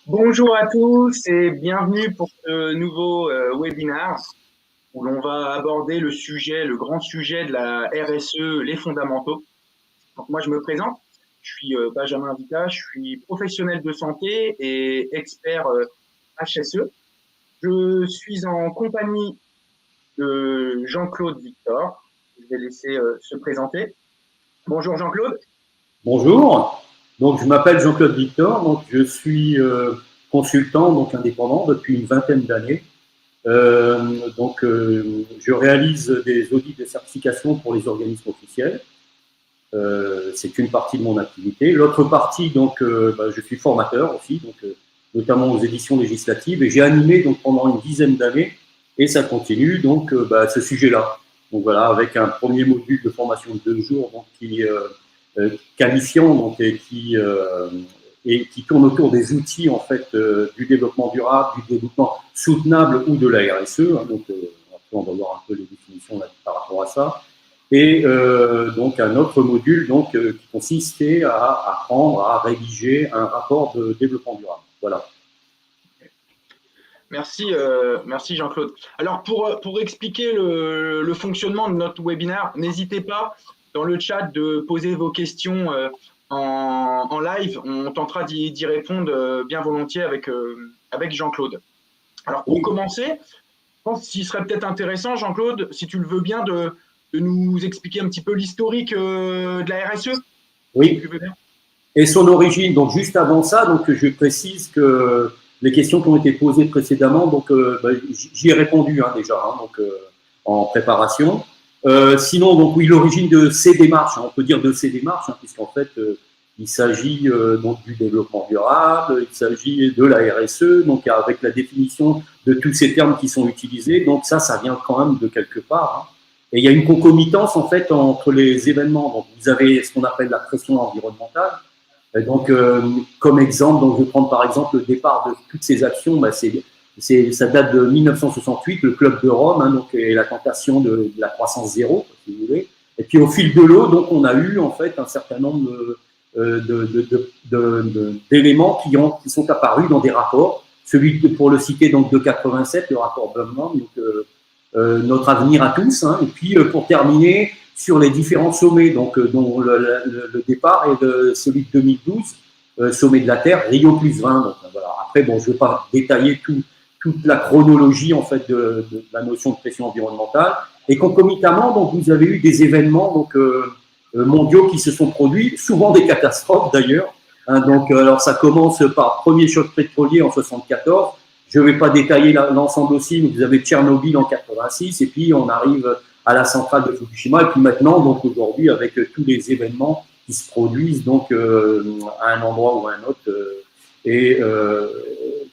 Bonjour à tous et bienvenue pour ce nouveau webinaire où l'on va aborder le grand sujet de la RSE, les fondamentaux. Donc moi je me présente, je suis Benjamin Vita, je suis professionnel de santé et expert HSE. Je suis en compagnie de Jean-Claude Victor. Je vais laisser se présenter. Bonjour Jean-Claude. Bonjour, donc je m'appelle Jean-Claude Victor, donc je suis consultant, donc indépendant depuis une vingtaine d'années. Je réalise des audits de certification pour les organismes officiels. C'est une partie de mon activité. L'autre partie, je suis formateur aussi, notamment aux éditions législatives, et j'ai animé donc pendant une dizaine d'années, et ça continue ce sujet-là. Donc voilà, avec un premier module de formation de 2 jours, qui qualifiant et qui tourne autour des outils en fait du développement durable, du développement soutenable ou de la RSE. Après on va voir un peu les définitions là, par rapport à ça. Et donc un autre module qui consistait à apprendre à rédiger un rapport de développement durable. Voilà. Merci Jean-Claude. Alors pour expliquer le fonctionnement de notre webinaire, n'hésitez pas dans le chat de poser vos questions en live. On tentera d'y répondre bien volontiers avec Jean-Claude. Alors pour commencer, je pense qu'il serait peut-être intéressant, Jean-Claude, si tu le veux bien, de nous expliquer un petit peu l'historique de la RSE. Oui. Et son origine, donc juste avant ça, je précise que les questions qui ont été posées précédemment, j'y ai répondu déjà, en préparation. Sinon, donc oui, l'origine de ces démarches, on peut dire de ces démarches, puisqu'en fait, il s'agit du développement durable, il s'agit de la RSE, donc avec la définition de tous ces termes qui sont utilisés. Donc ça vient quand même de quelque part. Et il y a une concomitance en fait entre les événements. Donc vous avez ce qu'on appelle la pression environnementale. Et donc, comme exemple, je vais prendre par exemple le départ de toutes ces actions. Ça date de 1968, le Club de Rome, et la tentation de la croissance zéro, si vous voulez. Et puis au fil de l'eau, donc on a eu en fait un certain nombre d'éléments qui sont apparus dans des rapports. Celui pour le citer donc de 87, le rapport Bumman, notre avenir à tous. Et puis pour terminer sur les différents sommets, dont le départ est de celui de 2012, sommet de la Terre, Rio plus 20. Donc, voilà. Après, je ne vais pas détailler toute la chronologie en fait de la notion de pression environnementale. Et concomitamment, vous avez eu des événements mondiaux qui se sont produits, souvent des catastrophes d'ailleurs. Alors ça commence par premier choc pétrolier en 74. Je ne vais pas détailler l'ensemble aussi, mais vous avez Tchernobyl en 86, et puis on arrive à la centrale de Fukushima, et puis maintenant, aujourd'hui, avec tous les événements qui se produisent à un endroit ou à un autre, et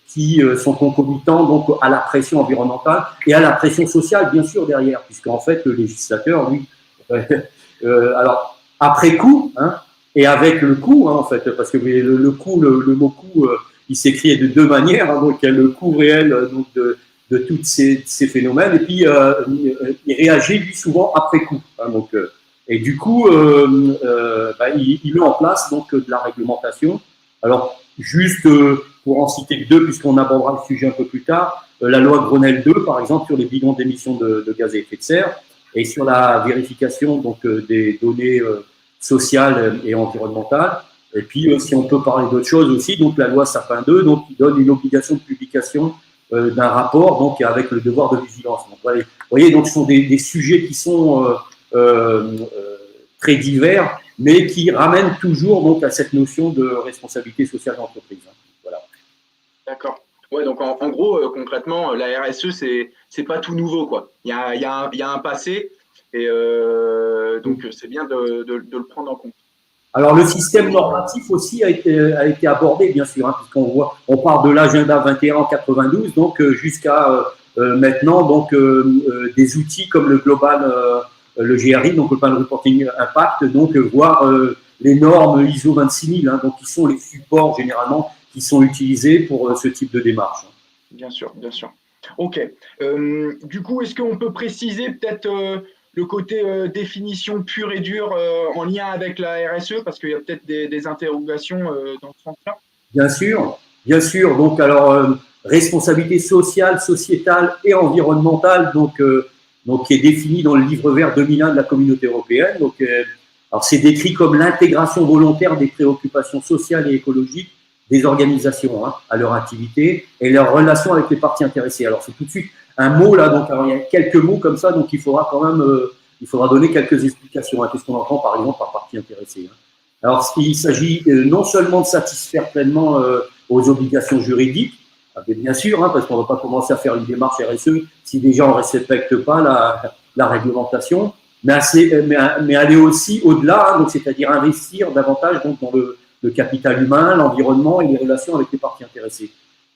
qui sont concomitants à la pression environnementale et à la pression sociale, bien sûr, derrière, puisqu'en fait, le législateur, lui, alors, après coup, et avec le coût, en fait, parce que le coût, le mot coût, il s'écrit de deux manières, donc il y a le coût réel de tous ces phénomènes, et puis il réagit lui souvent après coup. Et du coup, il met en place de la réglementation. Alors, juste pour en citer que deux, puisqu'on abordera le sujet un peu plus tard, la loi Grenelle 2, par exemple, sur les bilans d'émissions de gaz à effet de serre, et sur la vérification des données sociales et environnementales. Et puis, si on peut parler d'autre chose aussi, la loi Sapin 2, qui donne une obligation de publication d'un rapport, avec le devoir de vigilance. Donc, vous voyez, ce sont des sujets qui sont très divers, mais qui ramènent toujours à cette notion de responsabilité sociale d'entreprise. Voilà. D'accord. Ouais, donc en gros, concrètement, la RSE, c'est pas tout nouveau, quoi. Il y a un passé, et donc c'est bien de le prendre en compte. Alors, le système normatif aussi a été abordé, bien sûr, on part de l'agenda 21 en 92, jusqu'à maintenant, des outils comme le Global, le GRI, le Global Reporting Impact, voire les normes ISO 26000, qui sont les supports généralement qui sont utilisés pour ce type de démarche. Bien sûr, bien sûr. Ok. Du coup, est-ce qu'on peut préciser peut-être le côté définition pure et dure en lien avec la RSE, parce qu'il y a peut-être des interrogations dans ce sens-là. Bien sûr. Bien sûr, donc alors responsabilité sociale, sociétale et environnementale, donc qui est définie dans le livre vert 2001 de la Communauté européenne. Donc, alors c'est décrit comme l'intégration volontaire des préoccupations sociales et écologiques des organisations à leur activité et leur relation avec les parties intéressées. Alors c'est tout de suite un mot là, donc alors, il y a quelques mots comme ça, donc il faudra quand même il faudra donner quelques explications. Qu'est-ce qu'on entend par exemple par partie intéressée. Alors il s'agit non seulement de satisfaire pleinement aux obligations juridiques, bien sûr, parce qu'on ne va pas commencer à faire une démarche RSE si déjà on ne respecte pas la réglementation, mais aller aussi au-delà, donc c'est-à-dire investir davantage donc, dans le capital humain, l'environnement et les relations avec les parties intéressées.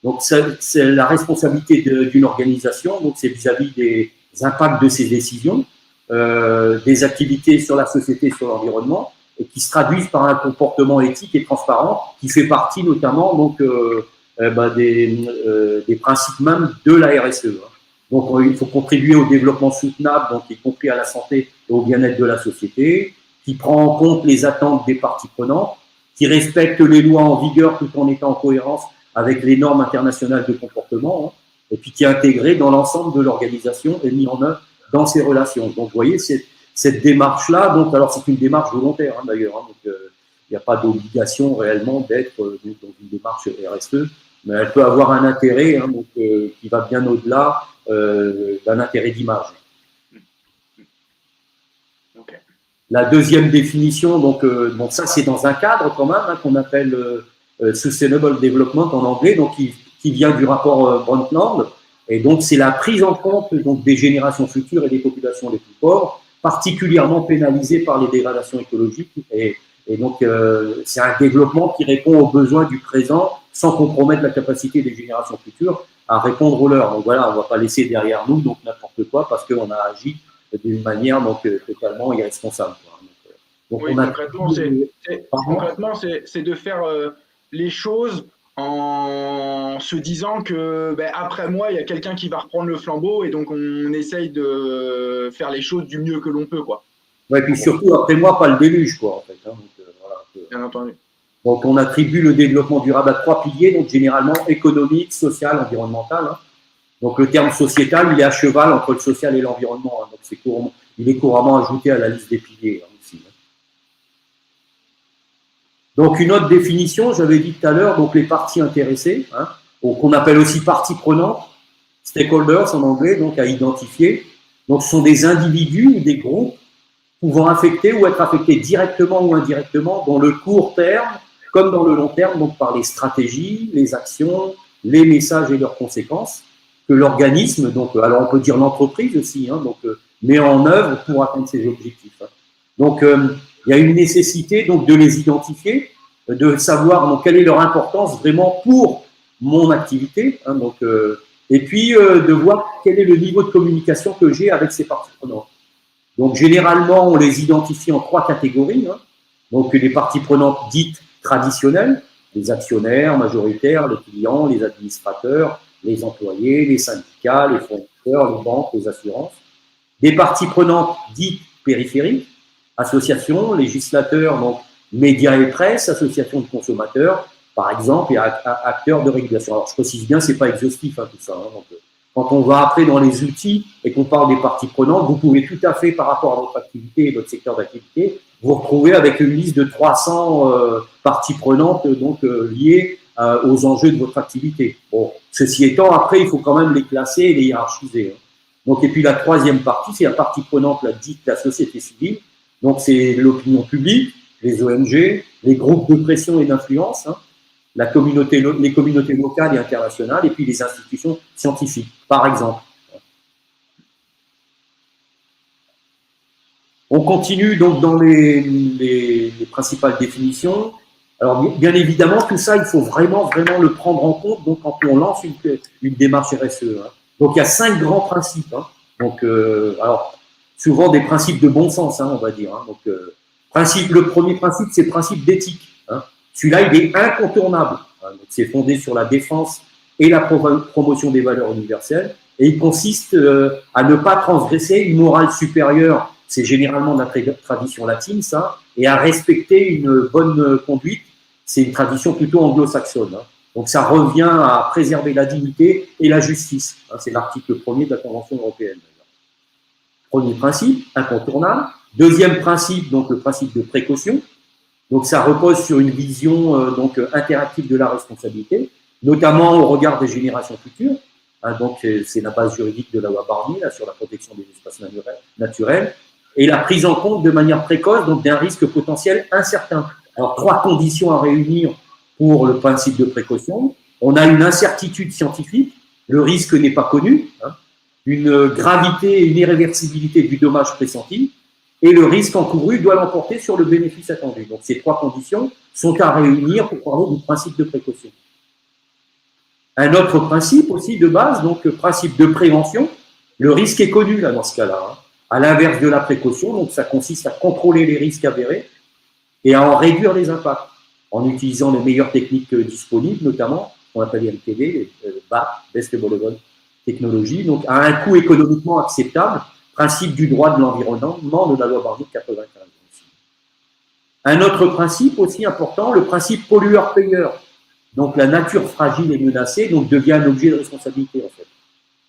Donc c'est la responsabilité d'une organisation, donc c'est vis-à-vis des impacts de ses décisions, des activités sur la société, sur l'environnement, et qui se traduisent par un comportement éthique et transparent qui fait partie notamment donc des principes même de la RSE. Donc il faut contribuer au développement soutenable, donc y compris à la santé et au bien-être de la société, qui prend en compte les attentes des parties prenantes, qui respecte les lois en vigueur tout en étant en cohérence avec les normes internationales de comportement, et puis qui est intégré dans l'ensemble de l'organisation et mis en œuvre dans ses relations. Donc vous voyez, cette démarche-là, donc alors c'est une démarche volontaire d'ailleurs, donc il n'y a pas d'obligation réellement d'être dans une démarche RSE, mais elle peut avoir un intérêt qui va bien au-delà d'un intérêt d'image. Okay. La deuxième définition, donc ça c'est dans un cadre quand même qu'on appelle Sustainable Development en anglais, donc qui vient du rapport Brundtland, et donc c'est la prise en compte donc des générations futures et des populations les plus pauvres, particulièrement pénalisées par les dégradations écologiques, et donc c'est un développement qui répond aux besoins du présent sans compromettre la capacité des générations futures à répondre aux leurs. Donc voilà, on ne va pas laisser derrière nous donc n'importe quoi parce qu'on a agi d'une manière totalement irresponsable. Donc oui, concrètement, c'est de faire les choses en se disant que après moi, il y a quelqu'un qui va reprendre le flambeau et donc on essaye de faire les choses du mieux que l'on peut, quoi. Ouais, puis surtout après moi, pas le déluge, quoi, en fait. Donc, voilà, bien entendu. Donc on attribue le développement durable à 3 piliers, donc généralement économique, social, environnemental. Donc le terme sociétal, il est à cheval entre le social et l'environnement. Donc il est couramment ajouté à la liste des piliers aussi. Donc une autre définition, j'avais dit tout à l'heure, donc les parties intéressées, qu'on appelle aussi parties prenantes, stakeholders en anglais, donc à identifier. Donc ce sont des individus ou des groupes pouvant affecter ou être affectés directement ou indirectement dans le court terme comme dans le long terme, donc par les stratégies, les actions, les messages et leurs conséquences que l'organisme, donc alors on peut dire l'entreprise aussi, met en œuvre pour atteindre ses objectifs. Donc il y a une nécessité donc de les identifier, de savoir donc quelle est leur importance vraiment pour mon activité, et puis de voir quel est le niveau de communication que j'ai avec ces parties prenantes. Donc généralement on les identifie en 3 catégories, donc les parties prenantes dites traditionnelles, les actionnaires majoritaires, les clients, les administrateurs, les employés, les syndicats, les fournisseurs, les banques, les assurances. Des parties prenantes dites périphériques, associations, législateurs, donc médias et presse, associations de consommateurs, par exemple, et acteurs de régulation. Alors je précise bien, c'est pas exhaustif tout ça. Donc, quand on va après dans les outils et qu'on parle des parties prenantes, vous pouvez tout à fait, par rapport à votre activité et votre secteur d'activité, vous retrouver avec une liste de 300 parties prenantes liées aux enjeux de votre activité. Bon, ceci étant, après, il faut quand même les classer et les hiérarchiser. Donc, et puis la troisième partie, c'est la partie prenante, dite la société civile. Donc, c'est l'opinion publique, les ONG, les groupes de pression et d'influence, les communautés locales et internationales, et puis les institutions scientifiques, par exemple. On continue donc dans les principales définitions. Alors, bien évidemment, tout ça, il faut vraiment le prendre en compte donc, quand on lance une démarche RSE. Donc, il y a 5 grands principes. Donc, alors, souvent des principes de bon sens, on va dire. Donc, le premier principe, c'est le principe d'éthique. Celui-là, il est incontournable. C'est fondé sur la défense et la promotion des valeurs universelles. Et il consiste à ne pas transgresser une morale supérieure. C'est généralement de la tradition latine, ça, et à respecter une bonne conduite. C'est une tradition plutôt anglo-saxonne. Donc ça revient à préserver la dignité et la justice. C'est l'article 1er de la Convention européenne. Premier principe, incontournable. Deuxième principe, donc le principe de précaution. Donc ça repose sur une vision donc interactive de la responsabilité, notamment au regard des générations futures. Donc c'est la base juridique de la loi Barnier là, sur la protection des espaces naturels et la prise en compte de manière précoce donc d'un risque potentiel incertain. Alors 3 conditions à réunir pour le principe de précaution. On a une incertitude scientifique, le risque n'est pas connu, une gravité et une irréversibilité du dommage pressenti, et le risque encouru doit l'emporter sur le bénéfice attendu. Donc ces 3 conditions sont à réunir pour parler du principe de précaution. Un autre principe aussi de base, donc le principe de prévention, le risque est connu là dans ce cas-là. À l'inverse de la précaution, donc ça consiste à contrôler les risques avérés et à en réduire les impacts en utilisant les meilleures techniques disponibles, notamment on appelle les MTV, BAT, Best Available Technology, donc à un coût économiquement acceptable, principe du droit de l'environnement de la loi Barnier de 95. Un autre principe aussi important, le principe pollueur-payeur. Donc la nature fragile et menacée donc, devient un objet de responsabilité en fait.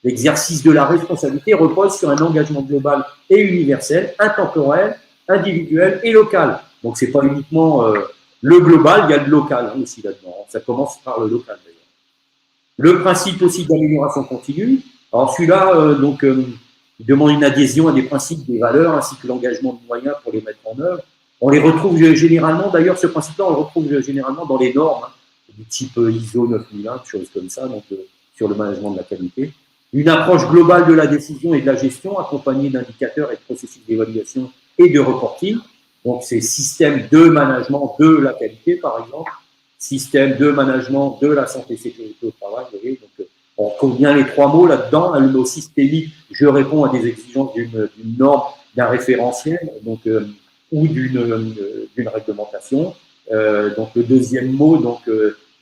L'exercice de la responsabilité repose sur un engagement global et universel, intemporel, individuel et local. Donc c'est pas uniquement le global, il y a le local aussi là-dedans. Ça commence par le local d'ailleurs. Le principe aussi d'amélioration continue. Alors celui-là, il demande une adhésion à des principes, des valeurs, ainsi que l'engagement de moyens pour les mettre en œuvre. On les retrouve généralement, d'ailleurs, ce principe-là, on le retrouve généralement dans les normes du type ISO 9001, choses comme ça, donc sur le management de la qualité. Une approche globale de la décision et de la gestion, accompagnée d'indicateurs et de processus d'évaluation et de reporting. Donc, c'est système de management de la qualité, par exemple, système de management de la santé et sécurité au travail. Vous voyez, donc, on trouve bien les 3 mots là-dedans. Le mot systémique, je réponds à des exigences d'une norme, d'un référentiel, donc, ou d'une réglementation. Donc, le deuxième mot, donc,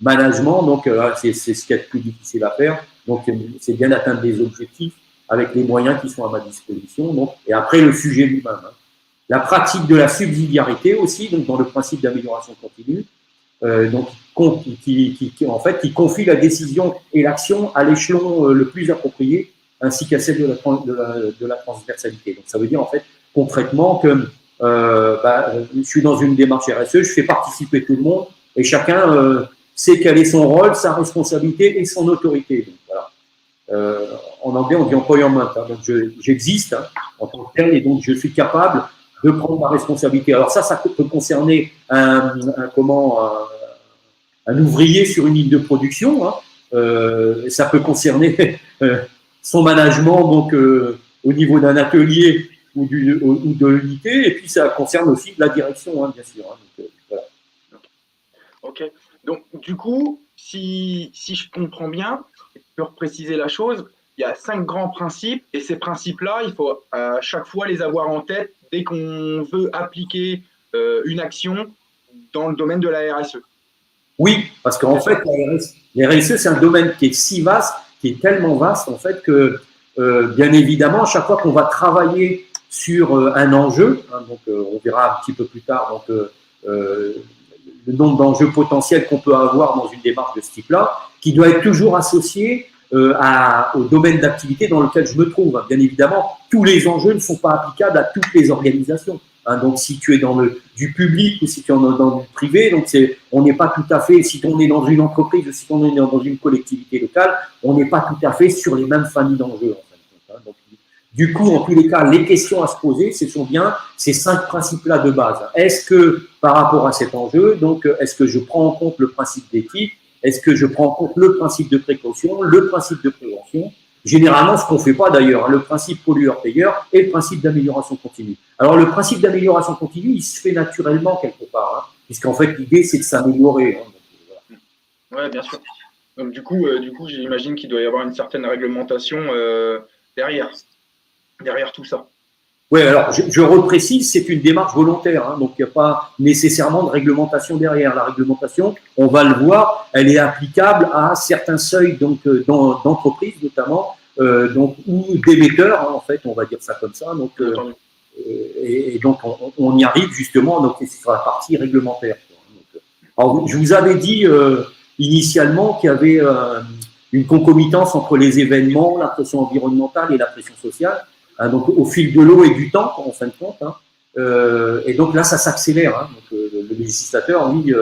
management, donc, c'est ce qui est le plus difficile à faire. Donc, c'est bien d'atteindre des objectifs avec les moyens qui sont à ma disposition. Donc, et après, le sujet lui-même. La pratique de la subsidiarité aussi, donc dans le principe d'amélioration continue, donc en fait, qui confie la décision et l'action à l'échelon le plus approprié, ainsi qu'à celle de la transversalité. Donc, ça veut dire en fait concrètement que je suis dans une démarche RSE, je fais participer tout le monde et chacun sait quel est son rôle, sa responsabilité et son autorité. Donc, voilà. En anglais, on dit employment. Donc, j'existe en tant que tel et donc je suis capable de prendre ma responsabilité. Alors ça peut concerner un ouvrier sur une ligne de production. Ça peut concerner son management donc au niveau d'un atelier ou de l'unité. Et puis ça concerne aussi la direction, bien sûr. Donc, voilà. Ok. Donc du coup, si je comprends bien, pour préciser la chose, il y a 5 grands principes et ces principes-là, il faut à chaque fois les avoir en tête dès qu'on veut appliquer une action dans le domaine de la RSE. Oui, parce qu'en fait, la RSE, c'est un domaine qui est si vaste, qui est tellement vaste, en fait, que bien évidemment, chaque fois qu'on va travailler sur un enjeu, donc on verra un petit peu plus tard donc, le nombre d'enjeux potentiels qu'on peut avoir dans une démarche de ce type-là, qui doit être toujours associé au domaine d'activité dans lequel je me trouve. Bien évidemment, tous les enjeux ne sont pas applicables à toutes les organisations. Donc, si tu es dans du public ou si tu es dans du privé, donc on n'est pas tout à fait, si on est dans une entreprise ou si on est dans une collectivité locale, on n'est pas tout à fait sur les mêmes familles d'enjeux. En fait. Donc, du coup, en tous les cas, les questions à se poser, ce sont bien ces 5 principes-là de base. Est-ce que, par rapport à cet enjeu, donc, est-ce que je prends en compte le principe d'éthique? Est-ce que je prends en compte le principe de précaution, le principe de prévention? Généralement, ce qu'on ne fait pas d'ailleurs, le principe pollueur-payeur et le principe d'amélioration continue. Alors, le principe d'amélioration continue, il se fait naturellement quelque part, puisqu'en fait, l'idée, c'est de s'améliorer. Voilà. Oui, bien sûr. Donc, du coup j'imagine qu'il doit y avoir une certaine réglementation derrière tout ça. Oui, alors je reprécise, c'est une démarche volontaire, donc il n'y a pas nécessairement de réglementation derrière. La réglementation, on va le voir, elle est applicable à certains seuils donc d'entreprises notamment, donc ou d'émetteurs, en fait, on va dire ça comme ça. Donc et donc on y arrive justement, donc c'est sur la partie réglementaire. Donc, alors, je vous avais dit initialement qu'il y avait une concomitance entre les événements, la pression environnementale et la pression sociale, hein, donc au fil de l'eau et du temps, en fin de compte. Hein. Et donc là, ça s'accélère. Hein. Donc, le législateur, lui,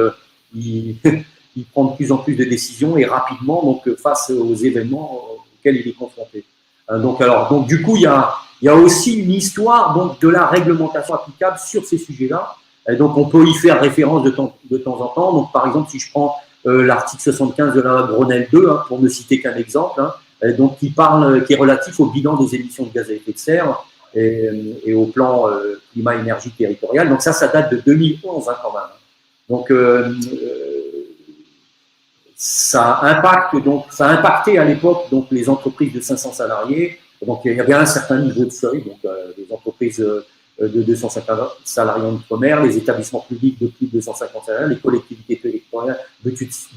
il prend de plus en plus de décisions et rapidement, donc face aux événements auxquels il est confronté. Donc du coup, il y a aussi une histoire donc de la réglementation applicable sur ces sujets-là. Et donc on peut y faire référence de temps en temps. Donc par exemple, si je prends l'article 75 de la loi Grenelle 2, hein, pour ne citer qu'un exemple, hein, donc qui est relatif au bilan des émissions de gaz à effet de serre et au plan climat-énergie territorial. Donc ça date de 2011 hein, quand même. Donc ça a impacté à l'époque donc les entreprises de 500 salariés. Donc il y avait un certain niveau de seuil, donc les entreprises de 250 salariés en outre-mer, les établissements publics de plus de 250 salariés, les collectivités territoriales de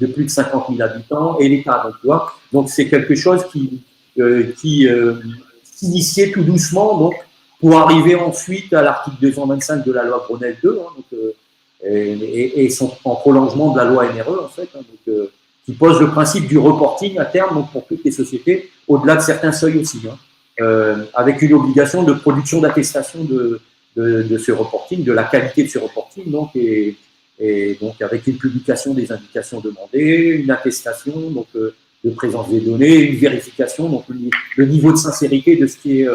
plus de 50 000 habitants et l'État. Donc, tu vois, donc c'est quelque chose qui s'initiait tout doucement, donc pour arriver ensuite à l'article 225 de la loi Grenelle 2, hein, donc, et son, en prolongement de la loi NRE en fait, hein, donc, qui pose le principe du reporting à terme donc pour toutes les sociétés, au-delà de certains seuils aussi, hein, avec une obligation de production d'attestation de ce reporting, de la qualité de ce reporting, donc, et donc avec une publication des indications demandées, une attestation donc, de présence des données, une vérification, donc le niveau de sincérité de ce qui est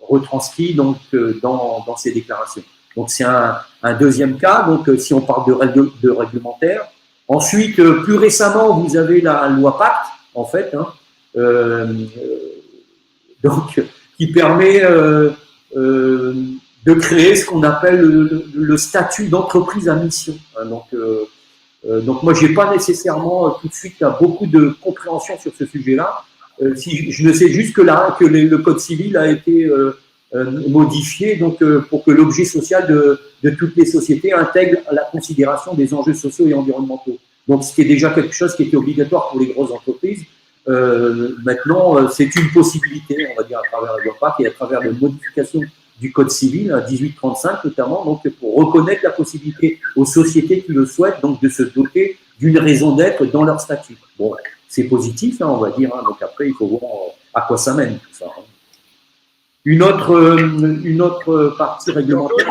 retranscrit donc, dans ces déclarations. Donc c'est un deuxième cas, donc si on parle de réglementaire. Ensuite, plus récemment, vous avez la loi Pacte, en fait, hein, donc, qui permet de créer ce qu'on appelle le statut d'entreprise à mission. Hein, donc moi, je n'ai pas nécessairement tout de suite beaucoup de compréhension sur ce sujet-là. Si je ne sais juste que le Code civil a été modifié donc, pour que l'objet social de toutes les sociétés intègre la considération des enjeux sociaux et environnementaux. Donc, ce qui est déjà quelque chose qui était obligatoire pour les grosses entreprises. Maintenant, c'est une possibilité, on va dire, à travers la loi Pacte et à travers les modifications du Code civil, 1835 notamment, donc pour reconnaître la possibilité aux sociétés qui le souhaitent donc de se doter d'une raison d'être dans leur statut. Bon, c'est positif, hein, on va dire. Hein, donc après, il faut voir à quoi ça mène tout ça. Hein. Une autre partie réglementaire.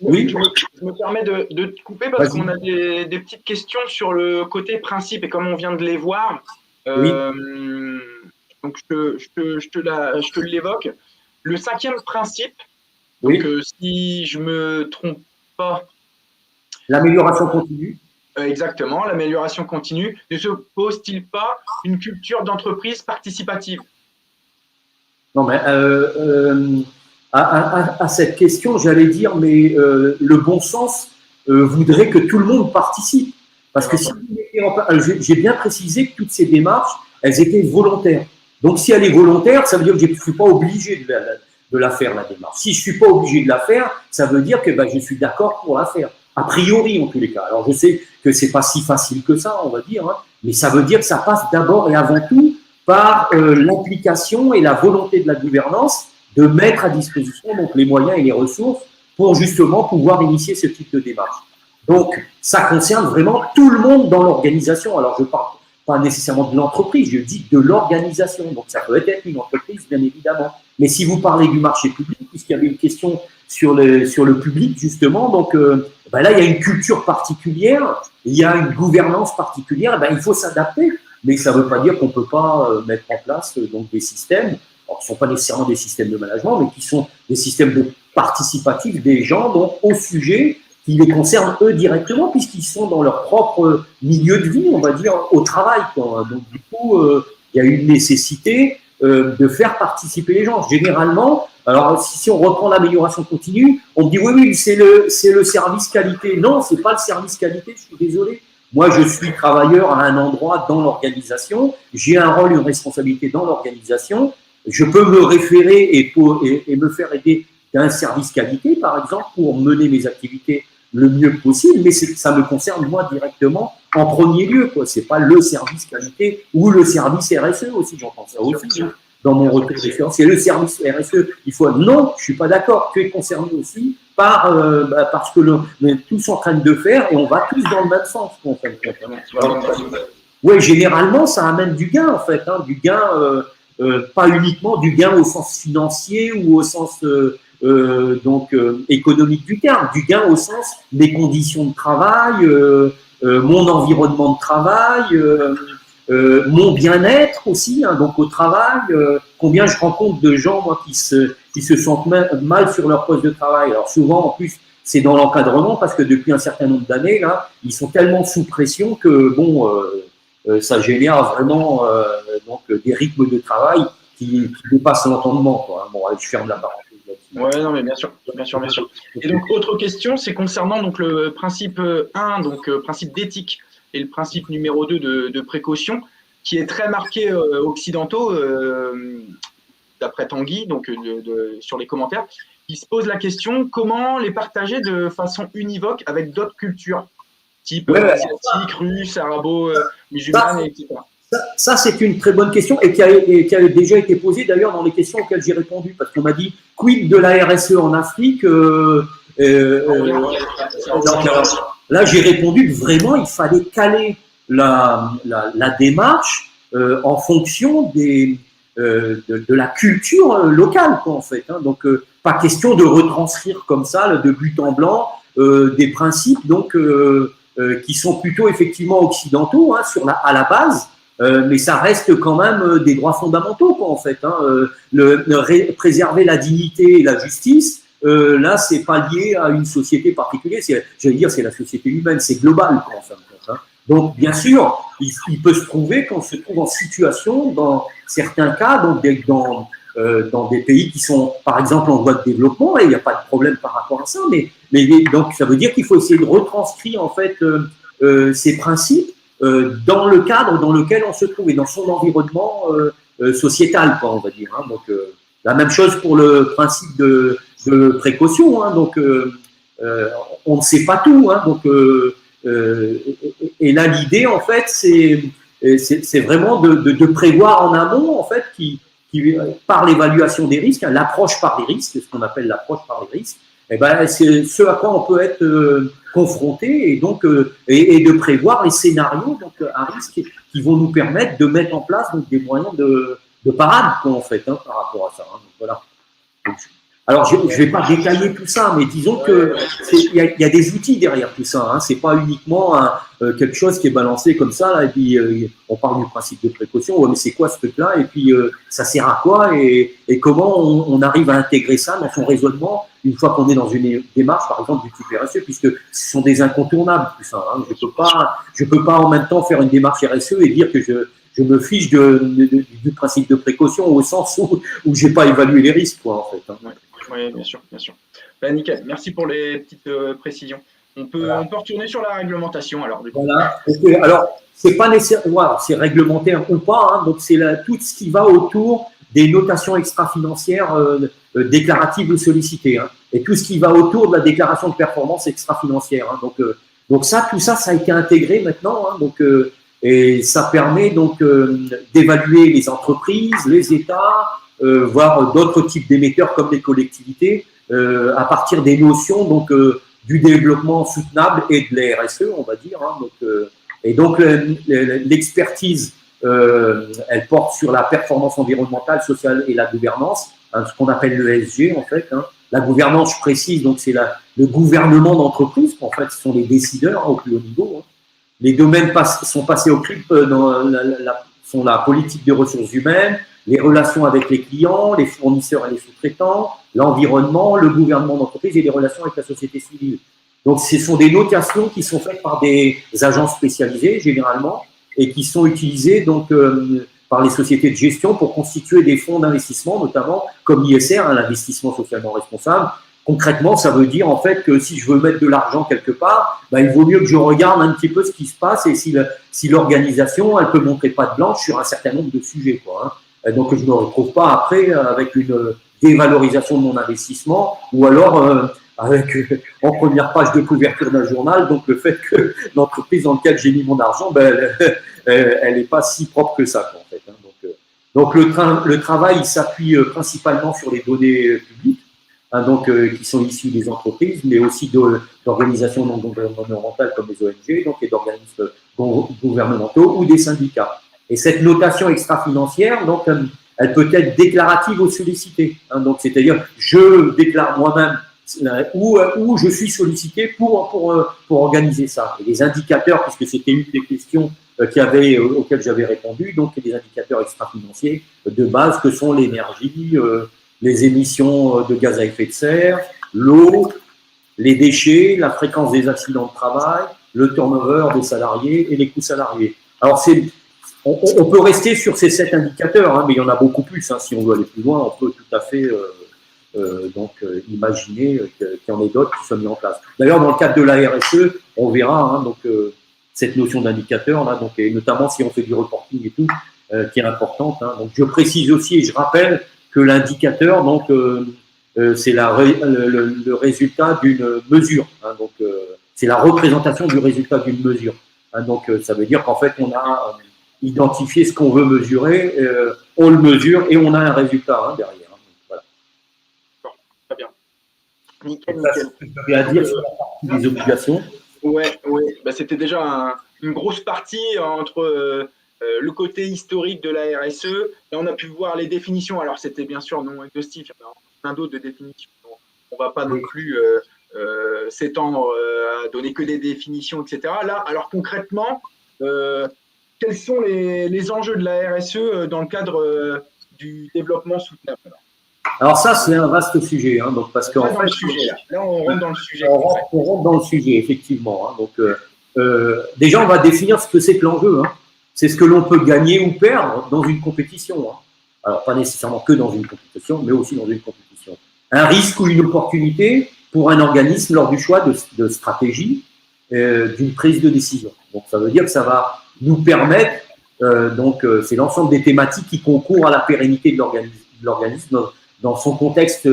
Oui. Je me permets de te couper parce qu'on a des petites questions sur le côté principe et comme on vient de les voir. Oui. Donc je te l'évoque. Le 5e principe. Oui. Donc si je me trompe pas. L'amélioration continue. Exactement, l'amélioration continue. Ne se pose-t-il pas une culture d'entreprise participative? Non, mais à cette question, j'allais dire, mais le bon sens voudrait que tout le monde participe. Parce que si j'ai bien précisé que toutes ces démarches, elles étaient volontaires. Donc, si elle est volontaire, ça veut dire que je ne suis pas obligé de la faire, la démarche. Si je ne suis pas obligé de la faire, ça veut dire que je suis d'accord pour la faire. A priori, en tous les cas. Alors, je sais que ce n'est pas si facile que ça, on va dire, hein, mais ça veut dire que ça passe d'abord et avant tout par l'implication et la volonté de la gouvernance de mettre à disposition donc, les moyens et les ressources pour justement pouvoir initier ce type de démarche. Donc, ça concerne vraiment tout le monde dans l'organisation. Alors, je ne parle pas nécessairement de l'entreprise, je dis de l'organisation. Donc, ça peut être une entreprise, bien évidemment. Mais si vous parlez du marché public, puisqu'il y avait une question sur le public, justement, donc là, il y a une culture particulière, il y a une gouvernance particulière, il faut s'adapter. Mais ça ne veut pas dire qu'on ne peut pas mettre en place donc, des systèmes, alors, qui ne sont pas nécessairement des systèmes de management, mais qui sont des systèmes de participatifs des gens donc, au sujet qui les concernent eux directement, puisqu'ils sont dans leur propre milieu de vie, on va dire, au travail. Quoi. Donc du coup, il y a une nécessité de faire participer les gens. Généralement, alors si on reprend l'amélioration continue, on me dit oui, c'est le service qualité. Non, ce n'est pas le service qualité, je suis désolé. Moi, je suis travailleur à un endroit dans l'organisation, j'ai un rôle, une responsabilité dans l'organisation, je peux me référer et me faire aider d'un service qualité, par exemple, pour mener mes activités le mieux possible, mais ça me concerne moi directement en premier lieu. Ce n'est pas le service qualité ou le service RSE aussi, j'entends ça aussi. dans mon retour d'expérience. C'est le service RSE. Il faut, non, je suis pas d'accord. Tu es concerné aussi par ce que l'on est tous en train de faire et on va tous dans le même sens. En fait. Oui, généralement, ça amène du gain, en fait, du gain, pas uniquement du gain au sens financier ou au sens économique du terme, du gain au sens des conditions de travail, mon environnement de travail, mon bien-être aussi, donc au travail. Combien je rencontre de gens, moi, qui se sentent mal sur leur poste de travail. Alors souvent, en plus, c'est dans l'encadrement parce que depuis un certain nombre d'années, là, ils sont tellement sous pression que ça génère vraiment des rythmes de travail qui dépassent l'entendement. Bon, allez, je ferme la parenthèse. Ouais, non, mais bien sûr. Et donc, autre question, c'est concernant donc le principe 1, donc principe d'éthique, et le principe numéro 2 de précaution, qui est très marqué occidentaux, d'après Tanguy, donc sur les commentaires. Il se pose la question comment les partager de façon univoque avec d'autres cultures, type asiatique, russe, arabo-musulmane, etc. Ça, c'est une très bonne question et qui a déjà été posée d'ailleurs dans les questions auxquelles j'ai répondu, parce qu'on m'a dit quid de la RSE en Afrique. Là, j'ai répondu que vraiment, il fallait caler la démarche en fonction de la culture locale, quoi, en fait. Donc, pas question de retranscrire comme ça, de but en blanc, des principes donc qui sont plutôt effectivement occidentaux à la base. Mais ça reste quand même des droits fondamentaux, quoi, en fait. Préserver la dignité et la justice, là, c'est pas lié à une société particulière. J'allais dire, c'est la société humaine, c'est global, quoi, en fin de compte. Donc, bien sûr, il peut se trouver qu'on se trouve en situation, dans certains cas, donc dans des pays qui sont, par exemple, en voie de développement, et il n'y a pas de problème par rapport à ça, mais donc ça veut dire qu'il faut essayer de retranscrire, en fait, ces principes dans le cadre dans lequel on se trouve et dans son environnement sociétal, quoi, on va dire. Donc, la même chose pour le principe de précaution. On ne sait pas tout. Et là, l'idée, en fait, c'est vraiment de prévoir en amont, en fait, qui par l'évaluation des risques, l'approche par les risques, ce qu'on appelle l'approche par les risques, c'est ce à quoi on peut être confronté et donc et de prévoir les scénarios donc à risque qui vont nous permettre de mettre en place donc des moyens de parade, quoi, en fait, par rapport à ça. Donc, voilà. Alors, je ne vais pas détailler tout ça, mais disons que il y a des outils derrière tout ça. C'est pas uniquement quelque chose qui est balancé comme ça, là, et puis on parle du principe de précaution. Ouais, mais c'est quoi ce truc-là? Et puis ça sert à quoi? Et comment on arrive à intégrer ça dans son raisonnement une fois qu'on est dans une démarche, par exemple, du type RSE, puisque ce sont des incontournables, tout ça. Je peux pas en même temps faire une démarche RSE et dire que je me fiche du principe de précaution au sens où j'ai pas évalué les risques, quoi, en fait. Oui, bien sûr. Nickel. Merci pour les petites précisions. On peut retourner sur la réglementation, alors. Voilà. Okay. Alors, c'est pas nécessaire. Voilà, c'est réglementaire ou pas. Donc, c'est tout ce qui va autour des notations extra-financières déclaratives ou sollicitées. Et tout ce qui va autour de la déclaration de performance extra-financière. Donc ça, tout ça, ça a été intégré maintenant. Et ça permet donc d'évaluer les entreprises, les États, voire d'autres types d'émetteurs comme les collectivités, à partir des notions donc du développement soutenable et de la RSE, on va dire. Et donc l'expertise, elle porte sur la performance environnementale, sociale et la gouvernance, ce qu'on appelle l'ESG, en fait. La gouvernance, je précise, donc c'est le gouvernement d'entreprise, en fait, ce sont les décideurs au plus haut niveau. Les domaines sont passés au CRIP sont la politique des ressources humaines, les relations avec les clients, les fournisseurs et les sous-traitants, l'environnement, le gouvernement d'entreprise et les relations avec la société civile. Donc, ce sont des notations qui sont faites par des agences spécialisées, généralement, et qui sont utilisées donc, par les sociétés de gestion pour constituer des fonds d'investissement, notamment comme l'ISR, l'investissement socialement responsable. Concrètement, ça veut dire en fait que si je veux mettre de l'argent quelque part, il vaut mieux que je regarde un petit peu ce qui se passe et si l'organisation, elle peut montrer patte blanche sur un certain nombre de sujets, quoi. Donc, je ne me retrouve pas après avec une dévalorisation de mon investissement ou alors avec en première page de couverture d'un journal, donc le fait que l'entreprise dans laquelle j'ai mis mon argent, elle n'est pas si propre que ça, quoi, en fait. Donc le travail il s'appuie principalement sur les données publiques, donc qui sont issues des entreprises, mais aussi d'organisations non gouvernementales comme les ONG, donc et d'organismes gouvernementaux ou des syndicats. Et cette notation extra-financière, donc elle peut être déclarative ou sollicitée. Donc c'est-à-dire je déclare moi-même ou je suis sollicité pour organiser ça. Et les indicateurs, puisque c'était une des questions auxquelles j'avais répondu, donc des indicateurs extra-financiers de base que sont l'énergie, les émissions de gaz à effet de serre, l'eau, les déchets, la fréquence des accidents de travail, le turnover des salariés et les coûts salariés. Alors on peut rester sur ces 7 indicateurs, mais il y en a beaucoup plus. Si on veut aller plus loin, on peut tout à fait imaginer qu'il y en ait d'autres qui soient mis en place. D'ailleurs, dans le cadre de la RSE, on verra cette notion d'indicateur, et notamment si on fait du reporting et tout, qui est importante. Donc, je précise aussi et je rappelle que l'indicateur, c'est le résultat d'une mesure. C'est la représentation du résultat d'une mesure. Ça veut dire qu'en fait, on a identifié ce qu'on veut mesurer, on le mesure et on a un résultat derrière. Voilà. Très bien. Nickel. Tu à dire sur la partie des obligations. Ouais. Bah, c'était déjà une grosse partie entre le côté historique de la RSE et on a pu voir les définitions. Alors, c'était bien sûr non exhaustif, il y en a plein d'autres de définitions. On ne va pas non plus s'étendre à donner que des définitions, etc. Là, alors concrètement, quels sont les enjeux de la RSE dans le cadre du développement soutenable? Alors ça, c'est un vaste sujet. Parce qu'en fait, là, on rentre dans le sujet. On rentre dans le sujet, effectivement. Déjà, on va définir ce que c'est que l'enjeu. C'est ce que l'on peut gagner ou perdre dans une compétition. Alors, pas nécessairement que dans une compétition, mais aussi dans une compétition. Un risque ou une opportunité pour un organisme lors du choix de stratégie, d'une prise de décision. Donc, ça veut dire que ça va nous permettre, c'est l'ensemble des thématiques qui concourent à la pérennité de l'organisme dans son contexte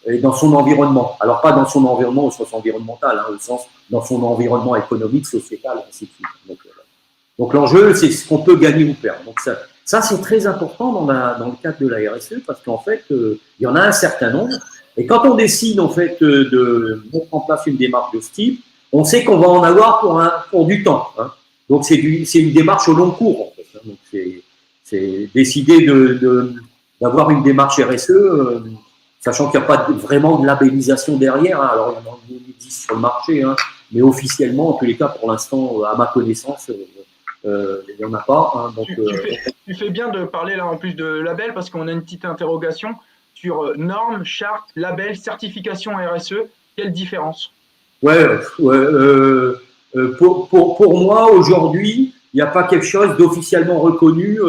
et dans son environnement. Alors, pas dans son environnement au sens environnemental, au sens dans son environnement économique, sociétal, ainsi de suite. Donc l'enjeu, c'est ce qu'on peut gagner ou perdre. Donc, ça c'est très important dans le cadre de la RSE parce qu'en fait, il y en a un certain nombre. Et quand on décide, en fait, de mettre en place une démarche de ce type, on sait qu'on va en avoir pour du temps. Donc, c'est une démarche au long cours, en fait. Donc, c'est décider d'avoir une démarche RSE, sachant qu'il n'y a pas vraiment de labellisation derrière. Alors, il y en existe sur le marché, mais officiellement, en tous les cas, pour l'instant, à ma connaissance, il n'y en a pas. Tu fais bien de parler là en plus de label parce qu'on a une petite interrogation sur normes, chartes, labels, certification RSE. Quelle différence? Pour moi, aujourd'hui, il n'y a pas quelque chose d'officiellement reconnu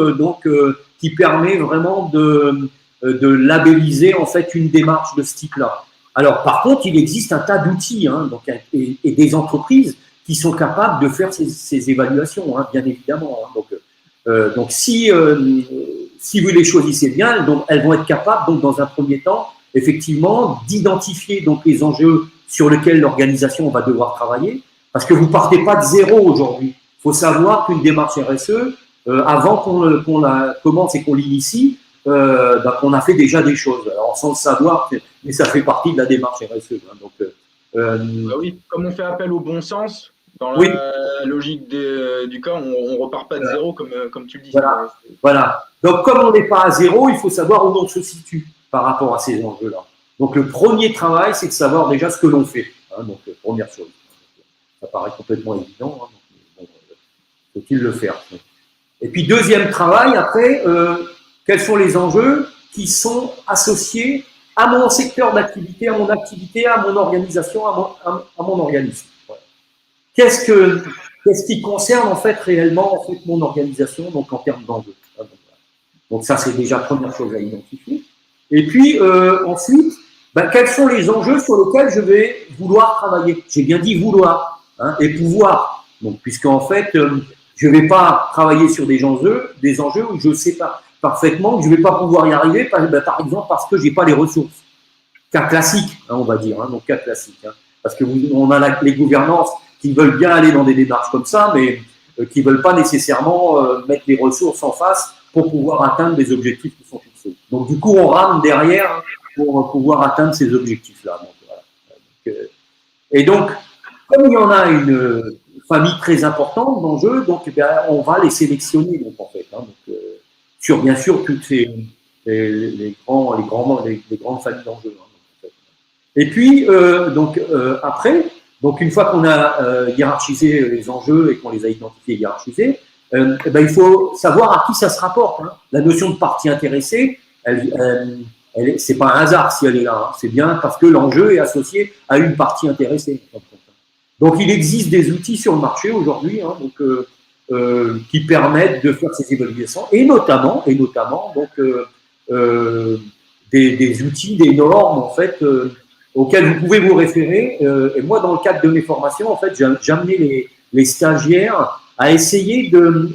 qui permet vraiment de labelliser en fait une démarche de ce type-là. Alors, par contre, il existe un tas d'outils et des entreprises qui sont capables de faire ces évaluations, bien évidemment. Donc, si vous les choisissez bien, elles vont être capables, dans un premier temps, effectivement, d'identifier les enjeux sur lesquels l'organisation va devoir travailler, parce que vous ne partez pas de zéro aujourd'hui. Il faut savoir qu'une démarche RSE, avant qu'on la commence et qu'on l'initie, qu'on a fait déjà des choses. Alors, sans le savoir, mais ça fait partie de la démarche RSE. Oui, comme on fait appel au bon sens, dans la logique du cas, on ne repart pas de zéro, comme tu le dis. Voilà. Donc, comme on n'est pas à zéro, il faut savoir où on se situe par rapport à ces enjeux-là. Donc, le premier travail, c'est de savoir déjà ce que l'on fait. Première chose. Ça paraît complètement évident. Faut-il le faire? Et puis, deuxième travail, après, quels sont les enjeux qui sont associés à mon secteur d'activité, à mon activité, à mon organisation, à mon organisme. Qu'est-ce qui concerne en fait réellement mon organisation, donc en termes d'enjeux. Donc ça, c'est déjà la première chose à identifier. Et puis ensuite, quels sont les enjeux sur lesquels je vais vouloir travailler? J'ai bien dit vouloir et pouvoir. Donc, puisqu'en fait, je ne vais pas travailler sur des enjeux où je sais pas parfaitement que je ne vais pas pouvoir y arriver, par exemple parce que je n'ai pas les ressources. Cas classique, on va dire, donc cas classique. Parce que on a les gouvernances qui veulent bien aller dans des démarches comme ça, mais qui ne veulent pas nécessairement mettre les ressources en face pour pouvoir atteindre les objectifs qui sont fixés. Donc, du coup, on rame derrière pour pouvoir atteindre ces objectifs-là. Donc, voilà. Et donc, comme il y en a une famille très importante d'enjeux, donc eh bien, on va les sélectionner, donc, en fait, hein, donc, sur bien sûr toutes les grandes familles d'enjeux. Hein, en fait. Et puis, après, donc une fois qu'on a hiérarchisé les enjeux et qu'on les a identifiés et hiérarchisés, eh ben, il faut savoir à qui ça se rapporte. Hein. La notion de partie intéressée, c'est pas un hasard si elle est là. Hein. C'est bien parce que l'enjeu est associé à une partie intéressée. Donc, il existe des outils sur le marché aujourd'hui, hein, qui permettent de faire ces évaluations, et notamment donc, des outils, des normes, en fait, auxquelles vous pouvez vous référer. Et moi, dans le cadre de mes formations, en fait, j'ai amené les stagiaires à essayer de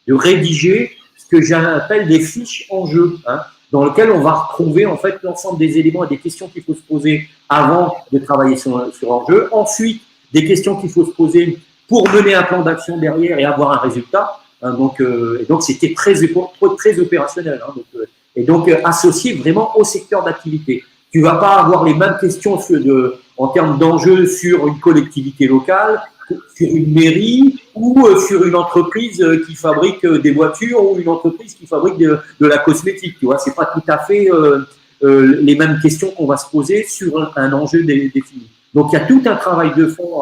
rédiger ce que j'appelle des fiches enjeux, hein, dans lesquelles on va retrouver en fait l'ensemble des éléments et des questions qu'il faut se poser avant de travailler sur enjeu. Ensuite, des questions qu'il faut se poser pour mener un plan d'action derrière et avoir un résultat. Hein, et donc, c'était très opérationnel. Hein, associé vraiment au secteur d'activité. Tu ne vas pas avoir les mêmes questions en termes d'enjeux sur une collectivité locale, sur une mairie ou sur une entreprise qui fabrique des voitures ou une entreprise qui fabrique de la cosmétique. Tu vois, c'est pas tout à fait les mêmes questions qu'on va se poser sur un enjeu défini. Donc, il y a tout un travail de fond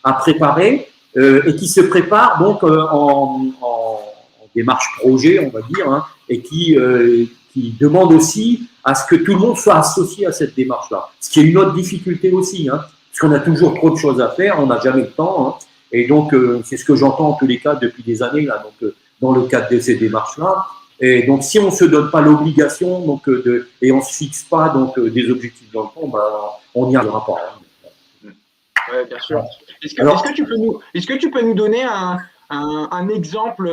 à préparer et qui se prépare donc en démarche projet, on va dire, hein, et qui demande aussi à ce que tout le monde soit associé à cette démarche-là. Ce qui est une autre difficulté aussi, hein, parce qu'on a toujours trop de choses à faire, on n'a jamais le temps. Hein, et donc, c'est ce que j'entends en tous les cas depuis des années, là, donc, dans le cadre de ces démarches-là. Et donc, si on ne se donne pas l'obligation et on ne se fixe pas des objectifs dans le temps, ben, on n'y arrivera pas. Hein. Oui, bien sûr. Est-ce que tu peux nous donner un exemple